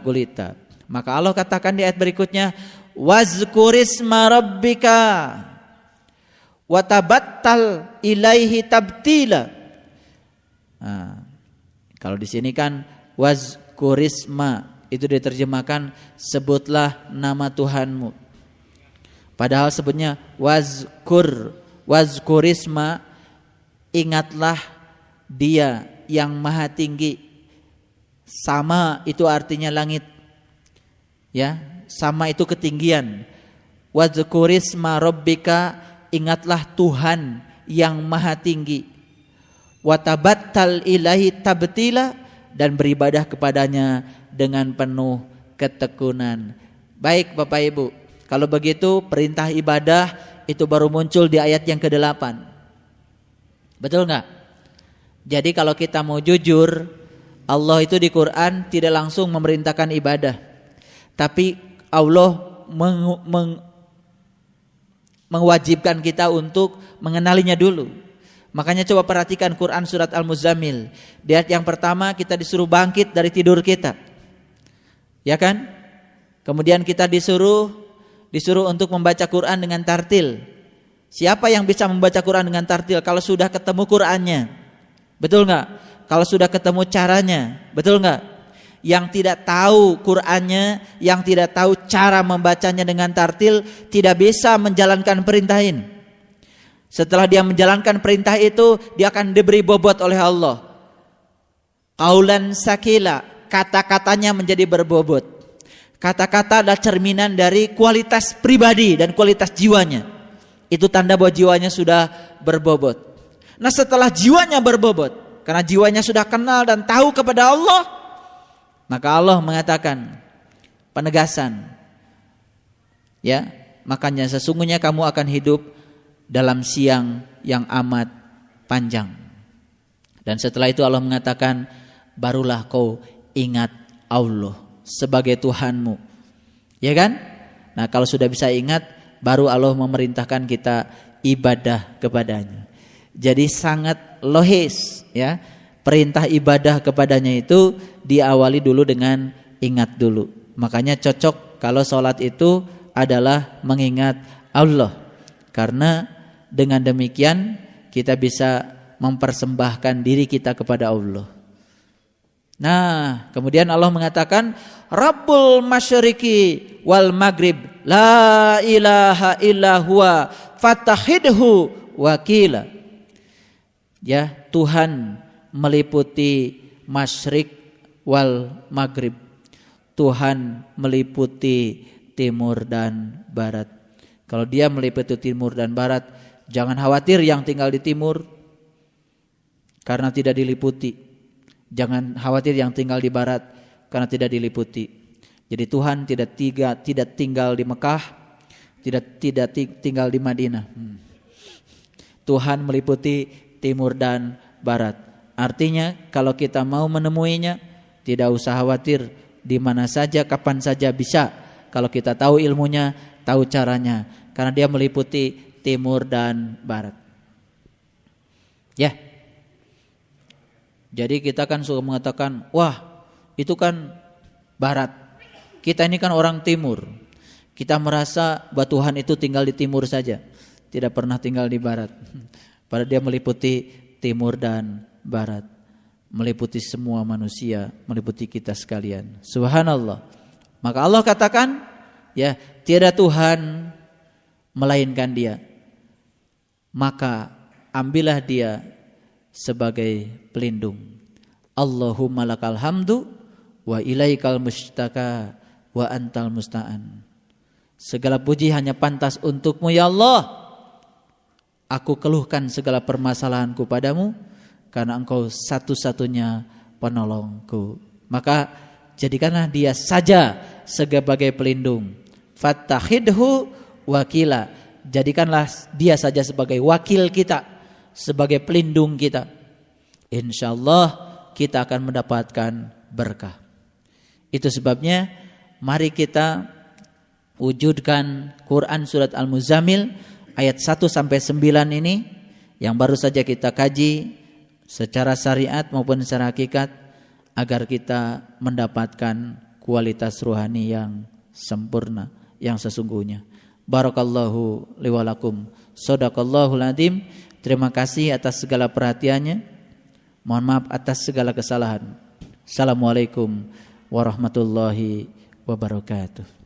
gulita. Maka Allah katakan di ayat berikutnya, wazkurisma rabbika watabattal ilaihi tabtila. Nah, kalau di sini kan wazkurisma, itu diterjemahkan sebutlah nama Tuhanmu. Padahal sebutnya wazkurisma, ingatlah Dia yang maha tinggi. Sama itu artinya langit. Ya, sama itu ketinggian. Wazkurisma rabbika, ingatlah Tuhan yang maha tinggi. Watabattal ilahi tabtila, dan beribadah kepadanya dengan penuh ketekunan. Baik Bapak Ibu, kalau begitu perintah ibadah itu baru muncul di ayat yang ke-8. Betul enggak? Jadi kalau kita mau jujur, Allah itu di Quran tidak langsung memerintahkan ibadah, tapi Allah mewajibkan kita untuk mengenalinya dulu. Makanya coba perhatikan Quran surat Al-Muzammil. Di ayat yang pertama kita disuruh bangkit dari tidur kita, ya kan? Kemudian kita disuruh untuk membaca Quran dengan tartil. Siapa yang bisa membaca Quran dengan tartil? Kalau sudah ketemu Qurannya, betul nggak? Kalau sudah ketemu caranya, betul nggak? Yang tidak tahu Qurannya, yang tidak tahu cara membacanya dengan tartil, tidak bisa menjalankan perintah ini. Setelah dia menjalankan perintah itu, dia akan diberi bobot oleh Allah. Qaulan sakila, kata-katanya menjadi berbobot. Kata-kata adalah cerminan dari kualitas pribadi dan kualitas jiwanya. Itu tanda bahwa jiwanya sudah berbobot. Nah, setelah jiwanya berbobot, karena jiwanya sudah kenal dan tahu kepada Allah, maka Allah mengatakan penegasan. Ya, makanya sesungguhnya kamu akan hidup dalam siang yang amat panjang. Dan setelah itu Allah mengatakan, barulah kau ingat Allah sebagai Tuhanmu. Ya kan? Nah, kalau sudah bisa ingat, baru Allah memerintahkan kita ibadah kepadanya. Jadi sangat logis, ya. Perintah ibadah kepadanya itu diawali dulu dengan ingat dulu. Makanya cocok kalau sholat itu adalah mengingat Allah. Karena dengan demikian kita bisa mempersembahkan diri kita kepada Allah. Nah, kemudian Allah mengatakan Rabbul Masyriqi wal Maghrib la ilaha illa huwa fattahidhu wakila. Ya, Tuhan meliputi Masyriq wal Maghrib. Tuhan meliputi timur dan barat. Kalau dia meliputi timur dan barat, jangan khawatir yang tinggal di timur karena tidak diliputi. Jangan khawatir yang tinggal di barat karena tidak diliputi. Jadi Tuhan tidak tinggal di Mekah, tidak tinggal di Madinah. Tuhan meliputi timur dan barat. Artinya kalau kita mau menemuinya, tidak usah khawatir, di mana saja, kapan saja bisa. Kalau kita tahu ilmunya, tahu caranya, karena dia meliputi timur dan barat. Ya. Jadi kita kan suka mengatakan, wah itu kan barat, kita ini kan orang timur. Kita merasa bahwa Tuhan itu tinggal di timur saja, tidak pernah tinggal di barat. Padahal dia meliputi timur dan barat, meliputi semua manusia, meliputi kita sekalian. Subhanallah. Maka Allah katakan, ya, tiada Tuhan melainkan Dia. Maka ambillah Dia sebagai pelindung. Allahumma lakal hamdu wa ilaikal mustaka wa antal musta'an. Segala puji hanya pantas untukmu ya Allah. Aku keluhkan segala permasalahanku padamu, karena Engkau satu-satunya penolongku. Maka jadikanlah Dia saja sebagai pelindung. Fattahidhu wakila. Jadikanlah Dia saja sebagai wakil kita, sebagai pelindung kita. InsyaAllah kita akan mendapatkan berkah. Itu sebabnya mari kita wujudkan Quran surat Al-Muzammil ayat 1-9 ini yang baru saja kita kaji secara syariat maupun secara hakikat, agar kita mendapatkan kualitas rohani yang sempurna, yang sesungguhnya. Barakallahu li wa lakum. Shadaqallahul adzim. Terima kasih atas segala perhatiannya. Mohon maaf atas segala kesalahan. Assalamualaikum warahmatullahi wabarakatuh.